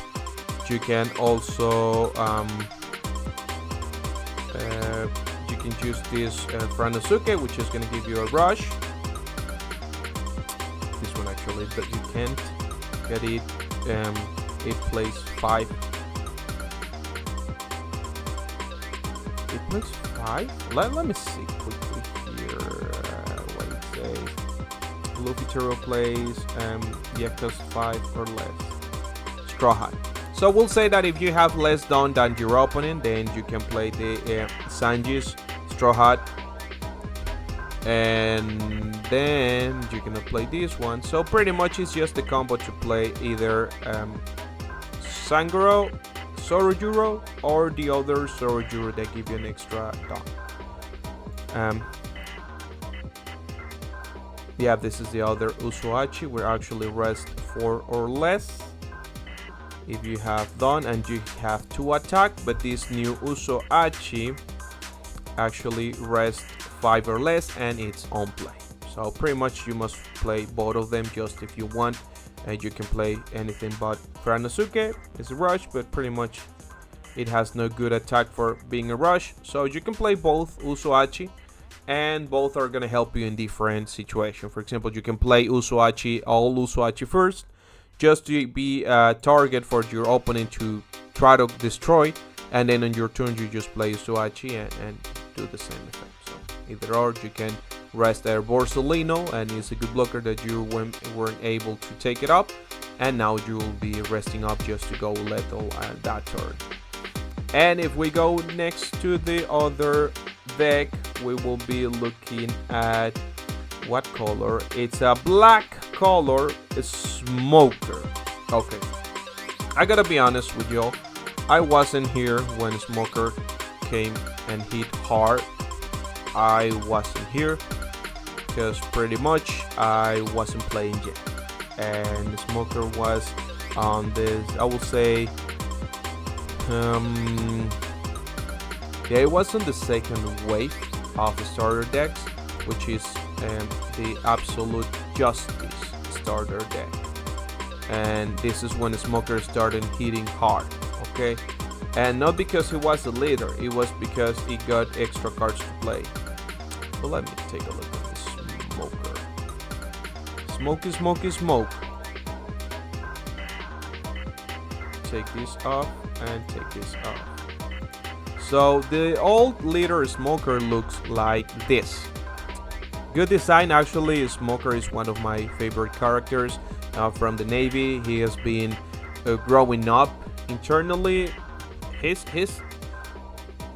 You can also you can use this Franosuke, which is going to give you a rush. This one actually, but you can't get it. It plays 5. It plays 5? Let me see quickly here what it says. Luffy-Taro plays yeah, cost 5 or less. Straw Hat. So we'll say that if you have less dawn than your opponent, then you can play the Sanji's Straw Hat. And then you can play this one. So pretty much it's just a combo to play either Sangro, Sorojuro, or the other Sorojuro that give you an extra dawn. Yeah, this is the other Usuachi. We're actually rest 4 or less if you have dawn and you have 2 attack, but this new Usuachi actually rest 5 or less and it's on play. So pretty much you must play both of them just if you want, and you can play anything but Franosuke. It's a rush, but pretty much it has no good attack for being a rush. So you can play both Usuachi, and both are gonna help you in different situations. For example, you can play Usuachi, all Usuachi first, just to be a target for your opponent to try to destroy, and then on your turn you just play Usuachi and do the same effect. So either or, you can rest there Borsolino, and it's a good blocker that you weren't able to take it up, and now you will be resting up just to go lethal that turn. And if we go next to the other deck, we will be looking at what color. It's a black color Smoker. Okay, I gotta be honest with y'all, I wasn't here when Smoker came and hit hard. I wasn't here because pretty much I wasn't playing yet, and Smoker was on this, I will say, yeah, it was on the second wave of the starter decks, which is the Absolute Justice starter deck, and this is when the Smoker started hitting hard. Okay, and not because he was the leader, it was because he got extra cards to play. So let me take a look at this Smoker. Smoky, smoky, smoke. Take this off and take this off. So the old leader Smoker looks like this. Good design. Actually, Smoker is one of my favorite characters from the Navy. He has been growing up internally. He's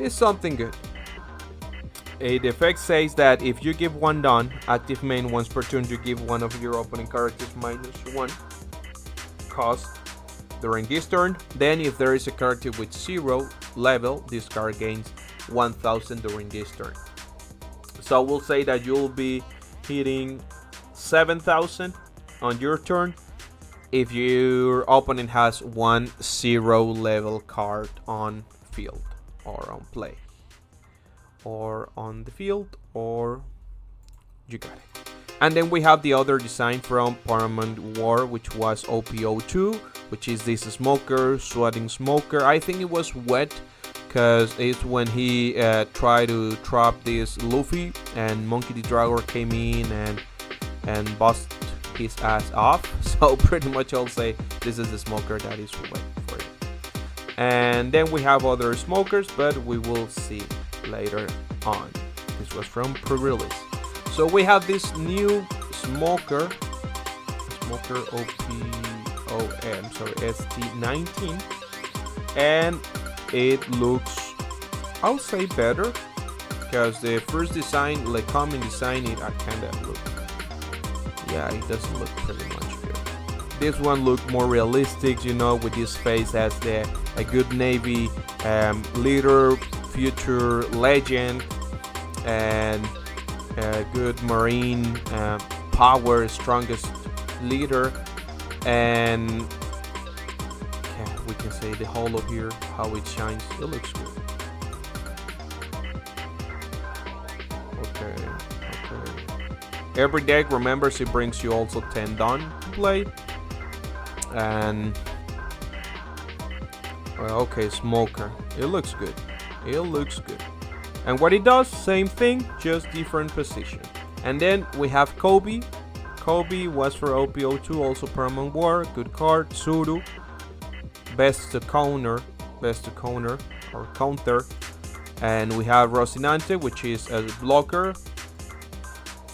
something good. The effect says that if you give 1 dawn, active main once per turn, you give one of your opponent characters -1 cost during this turn. Then if there is a character with 0 level, this card gains 1000 during this turn. So we'll say that you'll be hitting 7000 on your turn if your opponent has 1 0 level card on field or on play, or on the field, or you got it. And then we have the other design from Paramount War, which was OPO2, which is this Smoker, Sweating Smoker. I think it was wet because it's when he tried to trap this Luffy, and Monkey D. Dragor came in and bust his ass off. So pretty much I'll say this is the Smoker that is wet for it. And then we have other Smokers, but we will see. later on. This was from pre-release. So we have this new Smoker OPOM, sorry, ST19, and it looks, I'll say, better, because the first design, like common design, it kind of look, yeah, it doesn't look pretty much good. This one looked more realistic, you know, with this face as a good Navy leader, future legend, and a good Marine power, strongest leader, and yeah, we can say the holo here, how it shines, it looks good. Okay. Every deck, remembers, it brings you also 10 done to play. And well, okay, Smoker, it looks good. And what it does, same thing, just different position. And then we have Kobe. Kobe was for OPO2, also Paramount War, good card. Tsuru, best to counter or counter. And we have Rocinante, which is a blocker.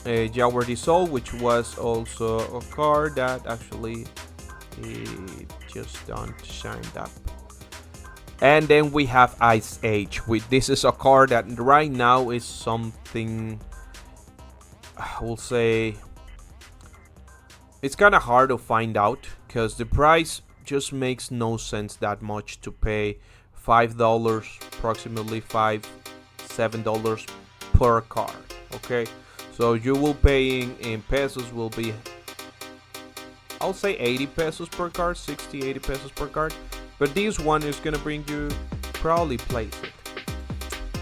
Jawar Soul, which was also a card that actually it just don't shine up. And then we have Ice Age. This is a card that right now is something, I will say, it's kind of hard to find out, because the price just makes no sense that much to pay $5, approximately $7 per card. Okay, so you will paying in pesos will be, I'll say 80 pesos per card, 60-80 pesos per card. But this one is gonna bring you, probably place it.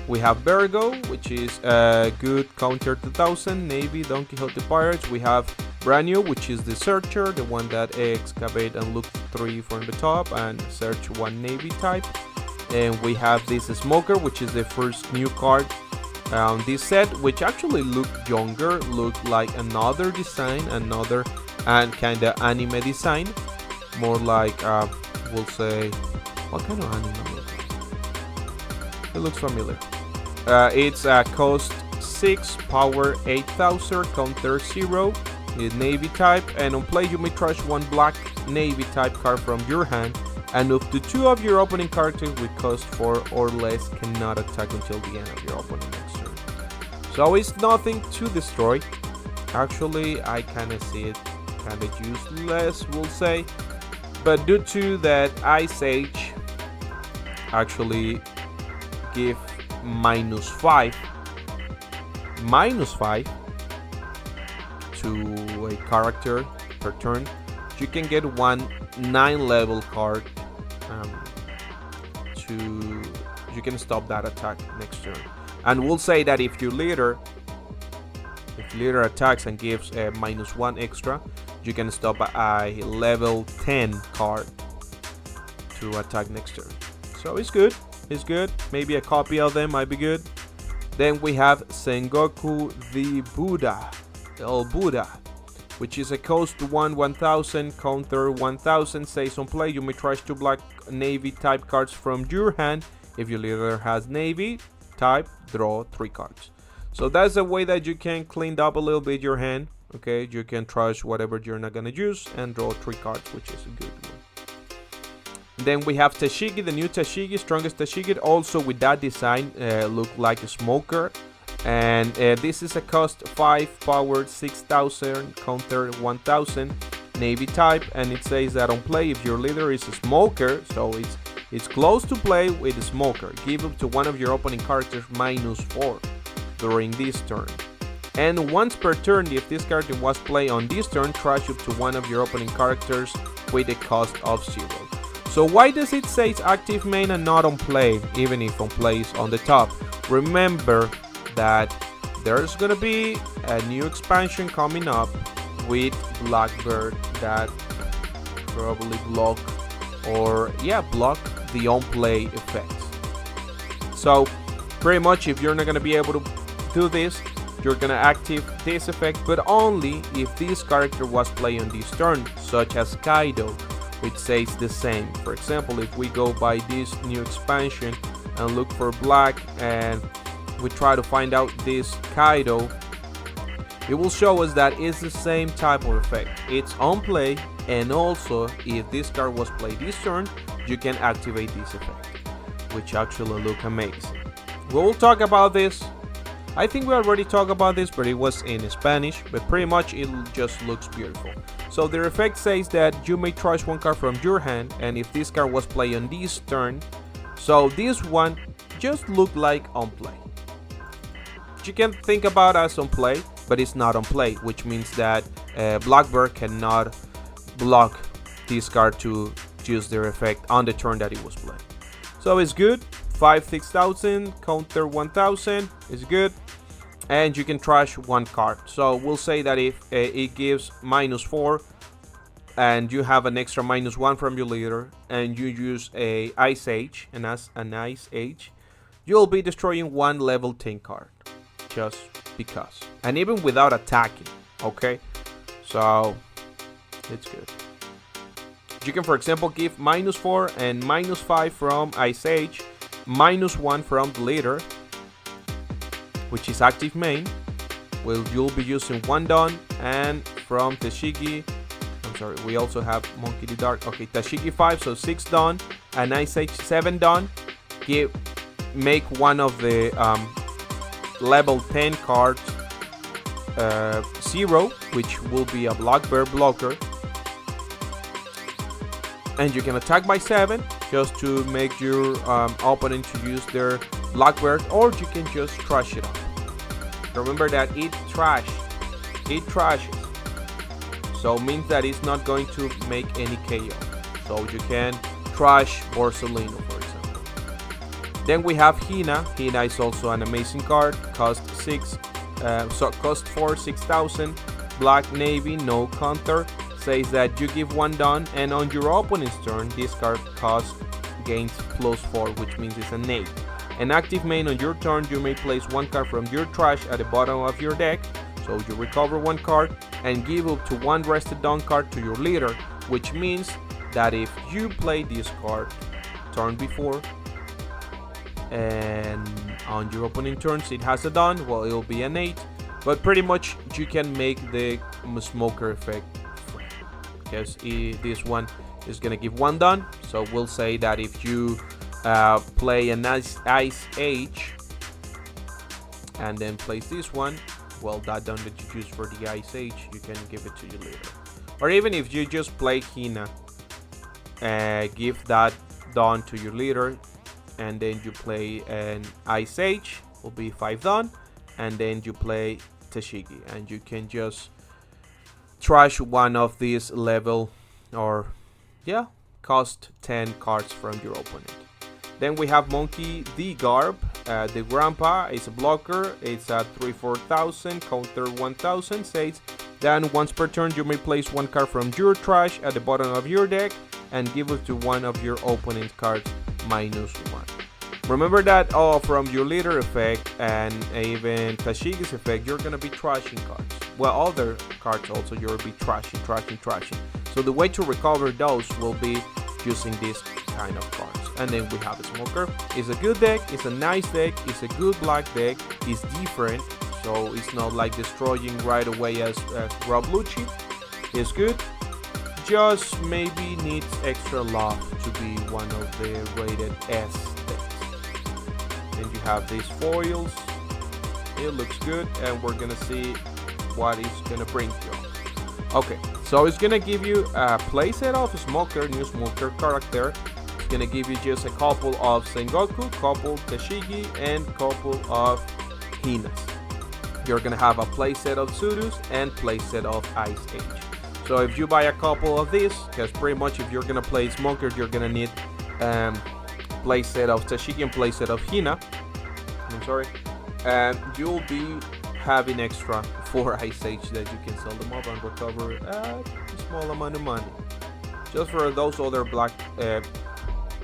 We have Virgo, which is a good counter 2000, Navy, Don Quixote Pirates. We have Branio, which is the searcher, the one that excavate and look 3 from the top and search 1 Navy type. And we have this Smoker, which is the first new card on this set, which actually looked younger, looked like another design, and kind of anime design, more like we'll say, what kind of anime looks like? It looks familiar. It's cost 6, power 8000, counter 0, Navy type, and on play you may trash 1 black Navy type card from your hand, and up to 2 of your opening characters with cost 4 or less cannot attack until the end of your opening next turn. So it's nothing to destroy. Actually, I kind of see it kind of useless, we'll say. But due to that, Ice Age actually give -5 to a character per turn. You can get 1 9-level card you can stop that attack next turn. And we'll say that if your leader attacks and gives a -1 extra, you can stop a level 10 card to attack next turn. So it's good. Maybe a copy of them might be good. Then we have Sengoku the Buddha, El Buddha, which is a cost 1 1000, counter 1000. Stays on play. You may trash 2 black Navy type cards from your hand. If your leader has Navy type, draw 3 cards. So that's the way that you can clean up a little bit your hand. Okay, you can trash whatever you're not gonna use and draw 3 cards, which is a good one. Then we have Tashigi, the new Tashigi, strongest Tashigi, also with that design, look like a Smoker. And this is a cost 5, power 6000, counter 1000, Navy type, and it says that on play, if your leader is a Smoker, so it's close to play with a Smoker, give up to one of your opening characters -4 during this turn. And once per turn, if this character was played on this turn, trash up to one of your opening characters with a cost of 0. So why does it say it's active main and not on play, even if on play is on the top? Remember that there's gonna be a new expansion coming up with Blackbird that probably block the on play effects. So pretty much, if you're not gonna be able to do this, you're gonna active this effect, but only if this character was played on this turn, such as Kaido, which says the same. For example, if we go by this new expansion and look for black, and we try to find out this Kaido, it will show us that it's the same type of effect. It's on play, and also if this card was played this turn, you can activate this effect, which actually look amazing. We'll talk about this. I think we already talked about this, but it was in Spanish, but pretty much it just looks beautiful. So the effect says that you may trash one card from your hand, and if this card was played on this turn, so this one just look like on play. You can think about as on play, but it's not on play, which means that Blackbird cannot block this card to use their effect on the turn that it was played. So it's good. 6,000, counter 1,000 is good, and you can trash one card. So we'll say that if it gives -4 and you have an extra -1 from your leader, and you use a Ice Age, and as an Ice Age, you'll be destroying one level 10 card, just because, and even without attacking. Okay, so it's good. You can, for example, give -4 and -5 from Ice Age, -1 from the leader, which is active main. Well, you'll be using 1 Dawn, and from TCG, I'm sorry, we also have Monkey the Dark. Okay, TCG 5, so 6 Dawn, and Ice Age 7 Dawn. Make one of the level 10 cards 0, which will be a Blackbird blocker. And you can attack by 7 just to make your opponent to use their Blackbird, or you can just trash it up. Remember that it trashes, so it means that it's not going to make any KO. So you can trash Borsellino, for example. Then we have Hina. Hina is also an amazing card. Cost 4, 6,000. Black Navy, no counter. Says that you give 1 Dawn, and on your opponent's turn, this card gains +4, which means it's an 8. An active main, on your turn, you may place 1 card from your trash at the bottom of your deck. So you recover 1 card and give up to 1 rested Dawn card to your leader, which means that if you play this card turn before, and on your opponent's turns it has a Dawn, well, it'll be an 8. But pretty much you can make the smoker effect, because this one is gonna give 1 Dawn. So we'll say that if you play a nice Ice Age and then place this one, well, that Dawn that you choose for the Ice Age, you can give it to your leader. Or even if you just play Hina, give that Dawn to your leader, and then you play an Ice Age, will be 5 Dawn, and then you play Tashigi, and you can just trash one of these level, or yeah, cost 10 cards from your opponent. Then we have Monkey the Garb. The Grandpa is a blocker. It's at 3,000, counter 1,000. Says then once per turn you may place 1 card from your trash at the bottom of your deck and give it to one of your opponent's cards -1. Remember that from your leader effect and even Tashigi's effect, you're gonna be trashing cards. Well, other cards also you'll be trashing. So the way to recover those will be using this kind of cards. And then we have a Smoker. It's a good deck, it's a nice deck, it's a good black deck, it's different, so it's not like destroying right away as Rob Lucci. It's good, just maybe needs extra love to be one of the rated S decks. Then you have these foils. It looks good, and we're gonna see what it's gonna bring you. Okay, so it's gonna give you a playset of Smoker, new Smoker character. It's gonna give you just a couple of Sengoku, couple Tashigi, and couple of Hinas. You're gonna have a playset of Sudus and playset of Ice Age. So if you buy a couple of these, because pretty much if you're gonna play Smoker, you're gonna need playset of Tashigi and playset of Hina. I'm sorry. And you'll be having extra 4 Ice Age that you can sell them up and recover a small amount of money. Just for those other black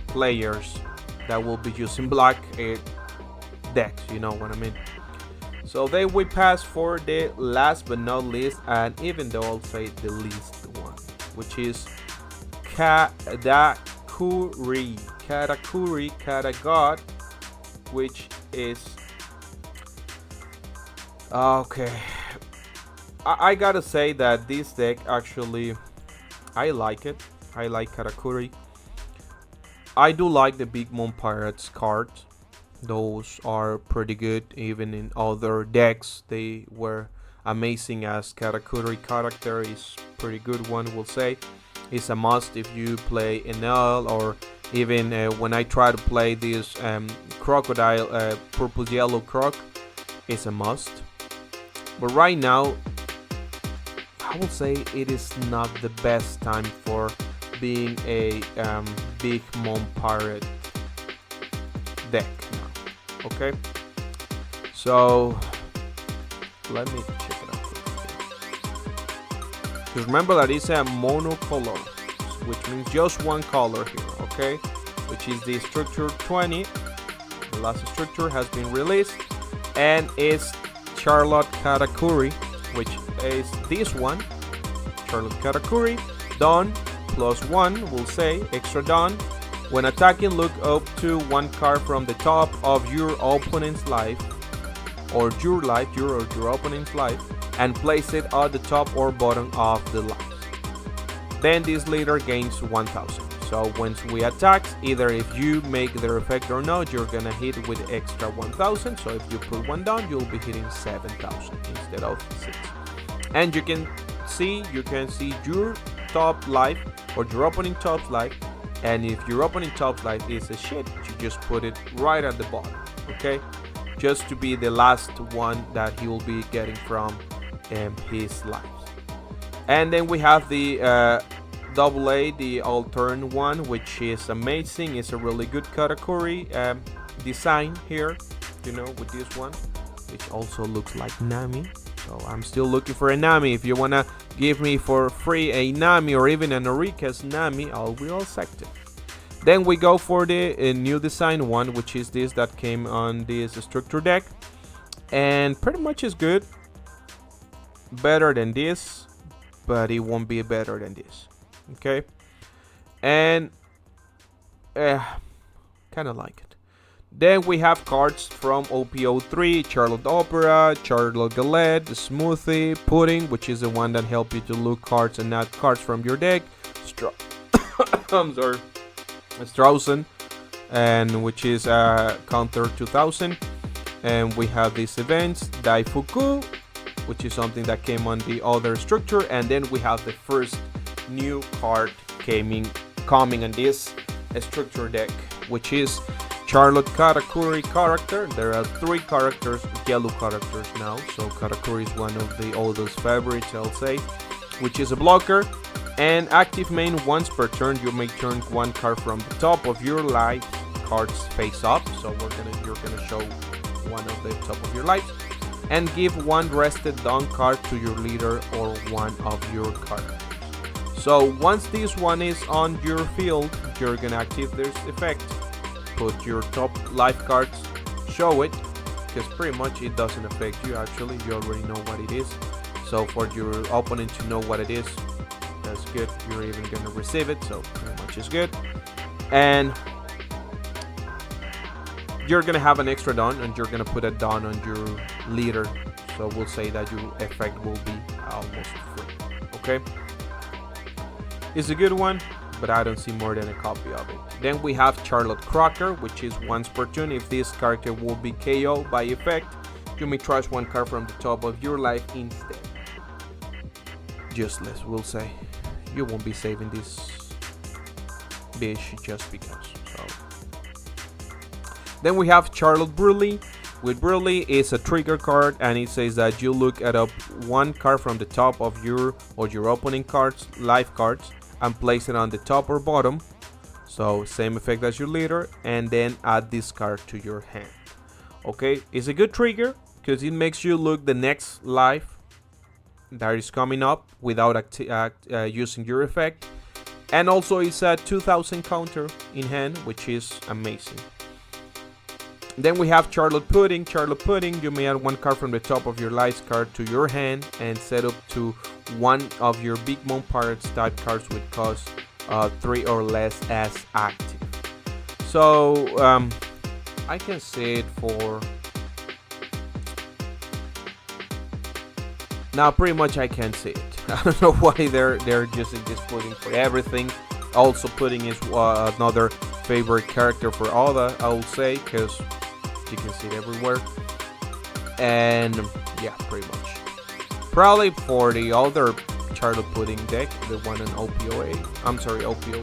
players that will be using black decks, you know what I mean. So then we pass for the last but not least, and even though I'll say the least one, which is Katakuri, which is Okay, I gotta say that this deck actually, I like it. I like Karakuri. I do like the Big Mom Pirates cards. Those are pretty good. Even in other decks, they were amazing. As Karakuri character is pretty good one, we'll say. It's a must if you play NL, or even when I try to play this crocodile, purple yellow croc, it's a must. But right now, I will say it is not the best time for being a Big Mom Pirate deck now. Okay, so let me check it out. Because remember that it's a monocolor, which means just one color here. Okay, which is the structure 20. The last structure has been released, and it's Charlotte Katakuri, which is this one. Charlotte Katakuri, Dawn +1, we'll say, extra Dawn. When attacking, look up to one card from the top of your opponent's life, or your life, your opponent's life, and place it at the top or bottom of the life. Then this leader gains 1000. So once we attack, either if you make their effect or not, you're gonna hit with extra 1000. So if you put one down, you'll be hitting 7000 instead of 6. And you can see your top life or your opening top life. And if your opening top life is a shit, you just put it right at the bottom. Okay, just to be the last one that he will be getting from his lives. And then we have the AA, the altern one, which is amazing. It's a really good Katakuri design here, you know, with this one, which also looks like Nami. So I'm still looking for a Nami. If you wanna give me for free a Nami or even an Orika's Nami, I'll be all accepted. Then we go for the new design one, which is this that came on this structure deck, and pretty much is good. Better than this, but it won't be better than this. Okay, and kind of like it. Then we have cards from OPO3, Charlotte Opera, Charlotte Galette, the Smoothie, Pudding, which is the one that help you to look cards and not cards from your deck. I'm sorry, Straussen, and which is counter 2000. And we have these events, Daifuku, which is something that came on the other structure. And then we have the first new card coming on this structure deck, which is Charlotte Katakuri character. There are 3 characters, yellow characters now, so Katakuri is one of the oldest favorites, I'll say, which is a blocker. And active main, once per turn you may turn one card from the top of your life cards face up. So you're gonna show one of the top of your life, and give one rested down card to your leader or one of your characters. So once this one is on your field, you're gonna activate this effect. Put your top life cards, show it, because pretty much it doesn't affect you. Actually, you already know what it is. So for your opponent to know what it is, that's good. You're even gonna receive it, so pretty much is good. And you're gonna have an extra dawn, and you're gonna put a dawn on your leader. So we'll say that your effect will be almost free. Okay, it's a good one, but I don't see more than a copy of it. Then we have Charlotte Crocker, which is once per turn. If this character will be KO by effect, you may trash one card from the top of your life instead. Useless, we'll say. You won't be saving this bitch just because. So then we have Charlotte Bruley. With Bruley, it's a trigger card, and it says that you look at up one card from the top of your or your opening cards, life cards, and place it on the top or bottom. So same effect as your leader, and then add this card to your hand. Okay, it's a good trigger because it makes you look the next life that is coming up without using your effect, and also it's a 2000 counter in hand, which is amazing. Then we have Charlotte Pudding. Charlotte Pudding, you may add one card from the top of your life card to your hand and set up to one of your Big Mom Pirates type cards with cost 3 or less as active. So I can say it for Now pretty much I can't see it. I don't know why they're using this putting for everything. Also putting is another favorite character for Oda, I will say, because you can see it everywhere. And yeah, pretty much. Probably for the other Charlotte Pudding deck, the one in OPOA. I'm sorry, OPOA.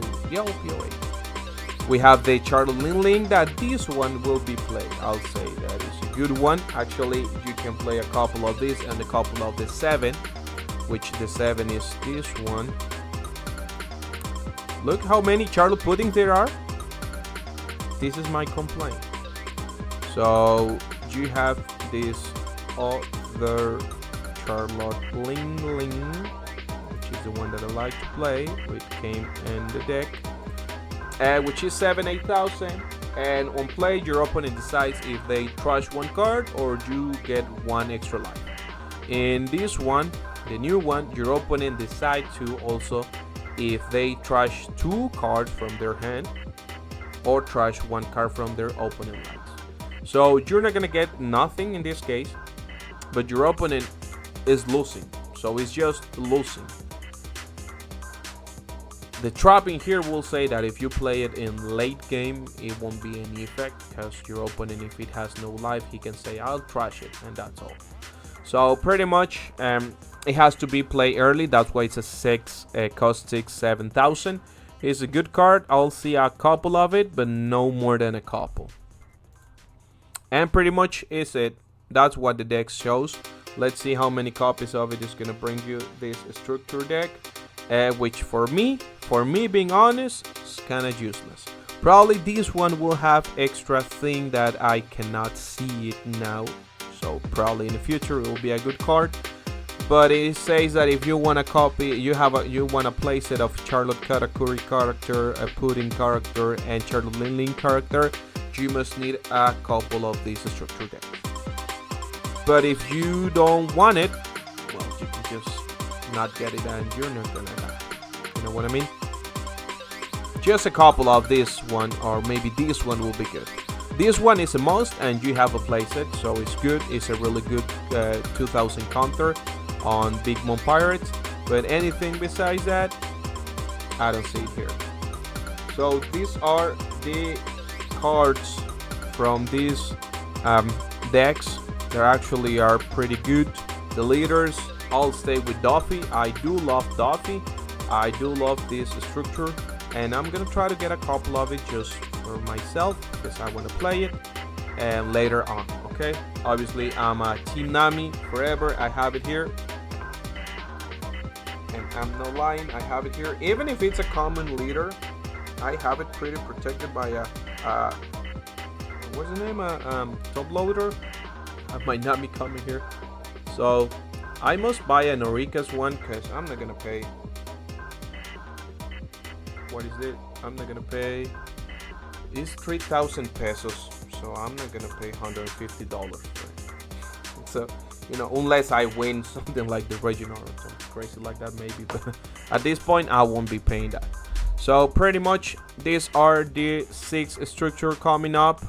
We have the Charlotte Ling that this one will be played. I'll say that is a good one. Actually, you can play a couple of this and a couple of the 7, which the 7 is this one. Look how many Charlotte Puddings there are. This is my complaint. So you have this other Charlotte Ling, which is the one that I like to play, which came in the deck, which is 8,000. And on play, your opponent decides if they trash one card or you get one extra life. In this one, the new one, your opponent decides to also if they trash 2 cards from their hand or trash 1 card from their opponent lands. So you're not gonna get nothing in this case, but your opponent is losing. So it's just losing. The trapping here will say that if you play it in late game, it won't be any effect, because your opponent, if it has no life, he can say I'll trash it, and that's all. So pretty much it has to be played early. That's why it's a 6 cost 7,000. It's a good card. I'll see a couple of it, but no more than a couple. And pretty much is it. That's what the deck shows. Let's see how many copies of it is gonna bring you this structure deck, which for me being honest, is kind of useless. Probably this one will have extra thing that I cannot see it now. So probably in the future it will be a good card. But it says that if you want to copy, you want a playset of Charlotte Katakuri character, a Pudding character, and Charlotte Ling character, you must need a couple of these structure decks. But if you don't want it, well, you can just not get it and you're not gonna die. You know what I mean? Just a couple of this one, or maybe this one will be good. This one is a must and you have a playset, so it's good. It's a really good 2000 counter on Big Mom Pirates, but anything besides that, I don't see it here. So these are the cards from these decks. They actually are pretty good. The leaders, I'll stay with Duffy. I do love Duffy. I do love this structure, and I'm gonna try to get a couple of it just for myself because I want to play it and later on. Okay, obviously I'm a Team Nami forever. I have it here, and I'm not lying, I have it here. Even if it's a common leader, I have it pretty protected by a what's the name, top loader. I might not be coming here, so I must buy a Norika's one because I'm not gonna pay. What is it? I'm not gonna pay. It's 3,000 pesos, so I'm not gonna pay $150 for it. So, you know, unless I win something like the regional or something crazy like that, maybe. But at this point, I won't be paying that. So pretty much, these are the 6 structure coming up.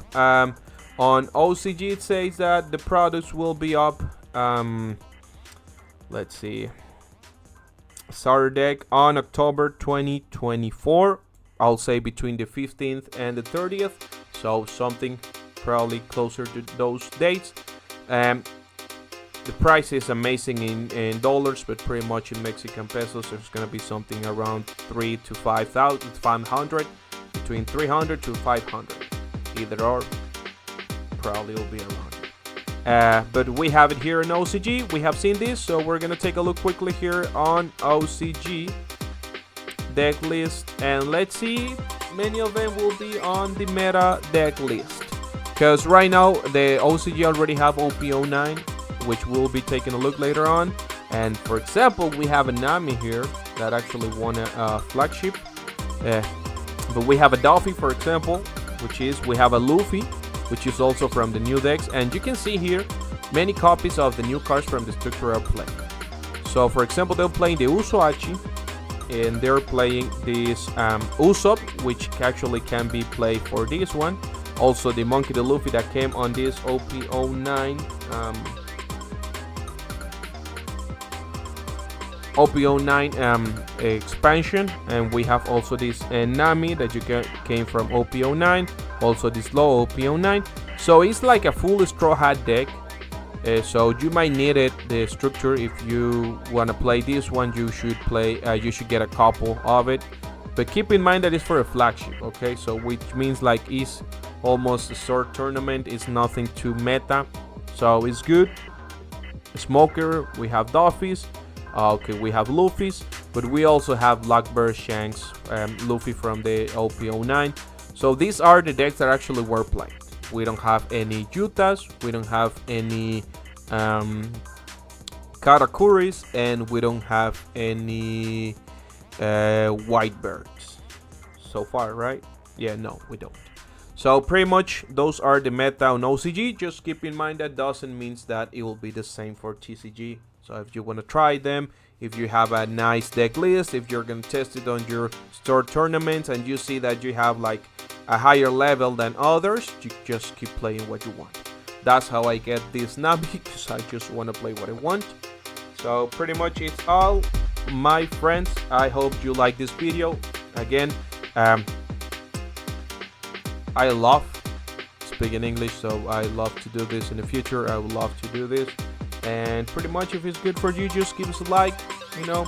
On OCG, it says that the products will be up. Let's see. Starter deck on October 2024. I'll say between the 15th and the 30th. So something probably closer to those dates. The price is amazing in dollars, but pretty much in Mexican pesos, there's gonna be something around 3 to 500, between 300 to 500, either or. Probably will be around. But we have it here in OCG. We have seen this, so we're gonna take a look quickly here on OCG deck list, and let's see. Many of them will be on the meta deck list, because right now the OCG already have OP09, which we'll be taking a look later on. And for example, we have a Nami here that actually won a flagship. But we have a Duffy, for example, which is, we have a Luffy, which is also from the new decks. And you can see here many copies of the new cards from the structure are playing. So for example, they're playing the Usoachi, and they're playing this Usopp, which actually can be played for this one. Also the Monkey D. Luffy that came on this OP09 OP09 expansion, and we have also this Nami that you came from OP09, also this low OP09. So it's like a full straw hat deck. So you might need it, the structure. If you want to play this one, you should get a couple of it, but keep in mind that it's for a flagship, okay? So which means like it's almost a short tournament, it's nothing too meta, so it's good. Smoker, we have Doffies, okay, we have Luffy's, but we also have Blackbird, Shanks, Luffy from the OP09. So these are the decks that actually were played. We don't have any Yutas, we don't have any Karakuris, and we don't have any Whitebirds so far, right? Yeah, no, we don't. So pretty much those are the meta on OCG. Just keep in mind that doesn't mean that it will be the same for TCG. So if you want to try them, if you have a nice deck list, if you're going to test it on your store tournaments and you see that you have like a higher level than others, you just keep playing what you want. That's how I get this Navi, because I just want to play what I want. So pretty much it's all, my friends. I hope you like this video. Again, I love speaking English, so I love to do this in the future. I would love to do this, and pretty much if it's good for you, just give us a like. You know,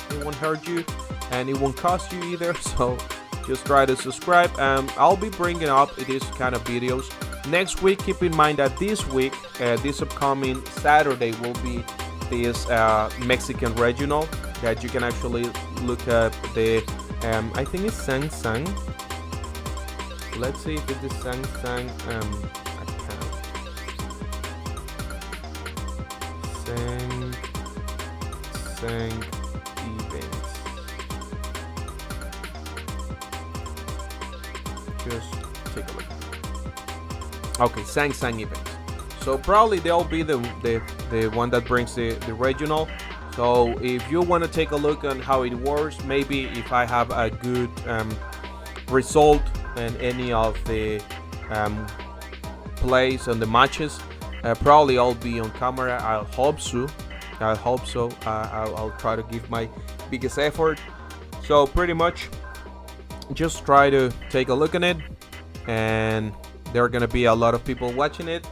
it won't hurt you and it won't cost you either, so just try to subscribe. I'll be bringing up these kind of videos next week. Keep in mind that this week, this upcoming Saturday, will be this Mexican regional that you can actually look at the I think it's Sang Sang. Let's see if it is Sang Sang account. Sang events. Just take a look. Okay, Sang Sang events. So probably they'll be the one that brings the regional. So if you want to take a look on how it works, maybe if I have a good result in any of the plays on the matches, probably I'll be on camera. I hope so. I'll try to give my biggest effort. So pretty much just try to take a look at it, and there are gonna be a lot of people watching it.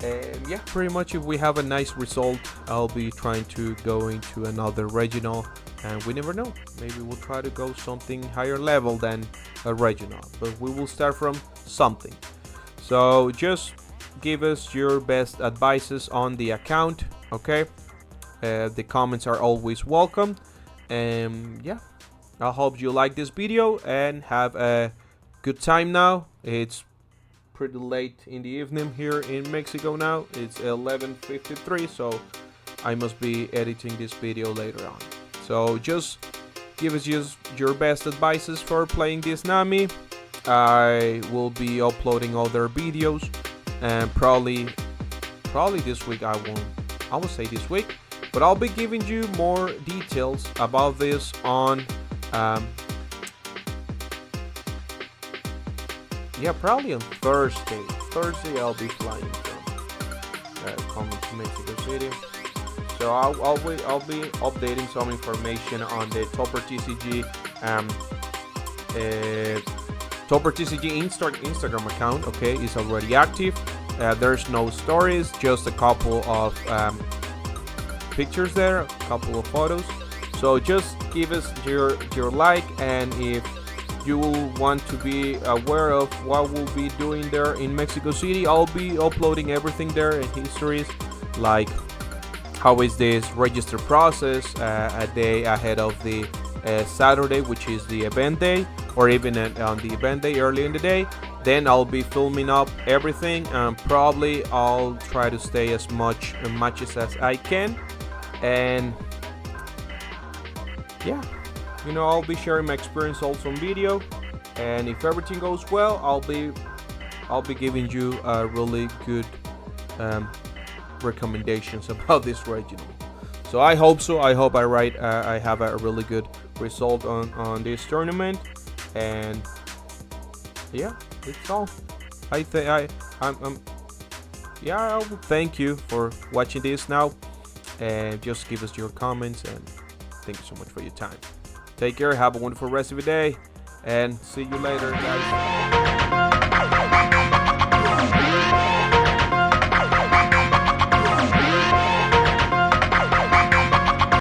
And yeah, pretty much if we have a nice result, I'll be trying to go into another regional, and we never know, maybe we'll try to go something higher level than a regional, but we will start from something. So just give us your best advices on the account, okay? The comments are always welcome, and yeah, I hope you like this video and have a good time. Now it's pretty late in the evening here in Mexico now. It's 11:53, so I must be editing this video later on. So just give us your best advices for playing this Nami. I will be uploading other videos, and probably this week. I will say this week, but I'll be giving you more details about this on yeah, probably on Thursday. I'll be flying from coming to Mexico City. So I'll be updating some information on the Topper TCG Topper TCG Instagram account. Okay, is already active. There's no stories, just a couple of pictures there, a couple of photos. So just give us your like, and if you will want to be aware of what we'll be doing there in Mexico City, I'll be uploading everything there in histories, like how is this register process a day ahead of the Saturday, which is the event day, or even on the event day early in the day. Then I'll be filming up everything, and probably I'll try to stay as much matches as I can. And yeah, you know, I'll be sharing my experience also on video, and if everything goes well, I'll be giving you a really good recommendations about this regional. So I hope so. I hope I have a really good result on this tournament, and yeah, it's all. I will thank you for watching this now, and just give us your comments, and Thank you so much for your time. Take care, have a wonderful rest of your day, and see you later, guys.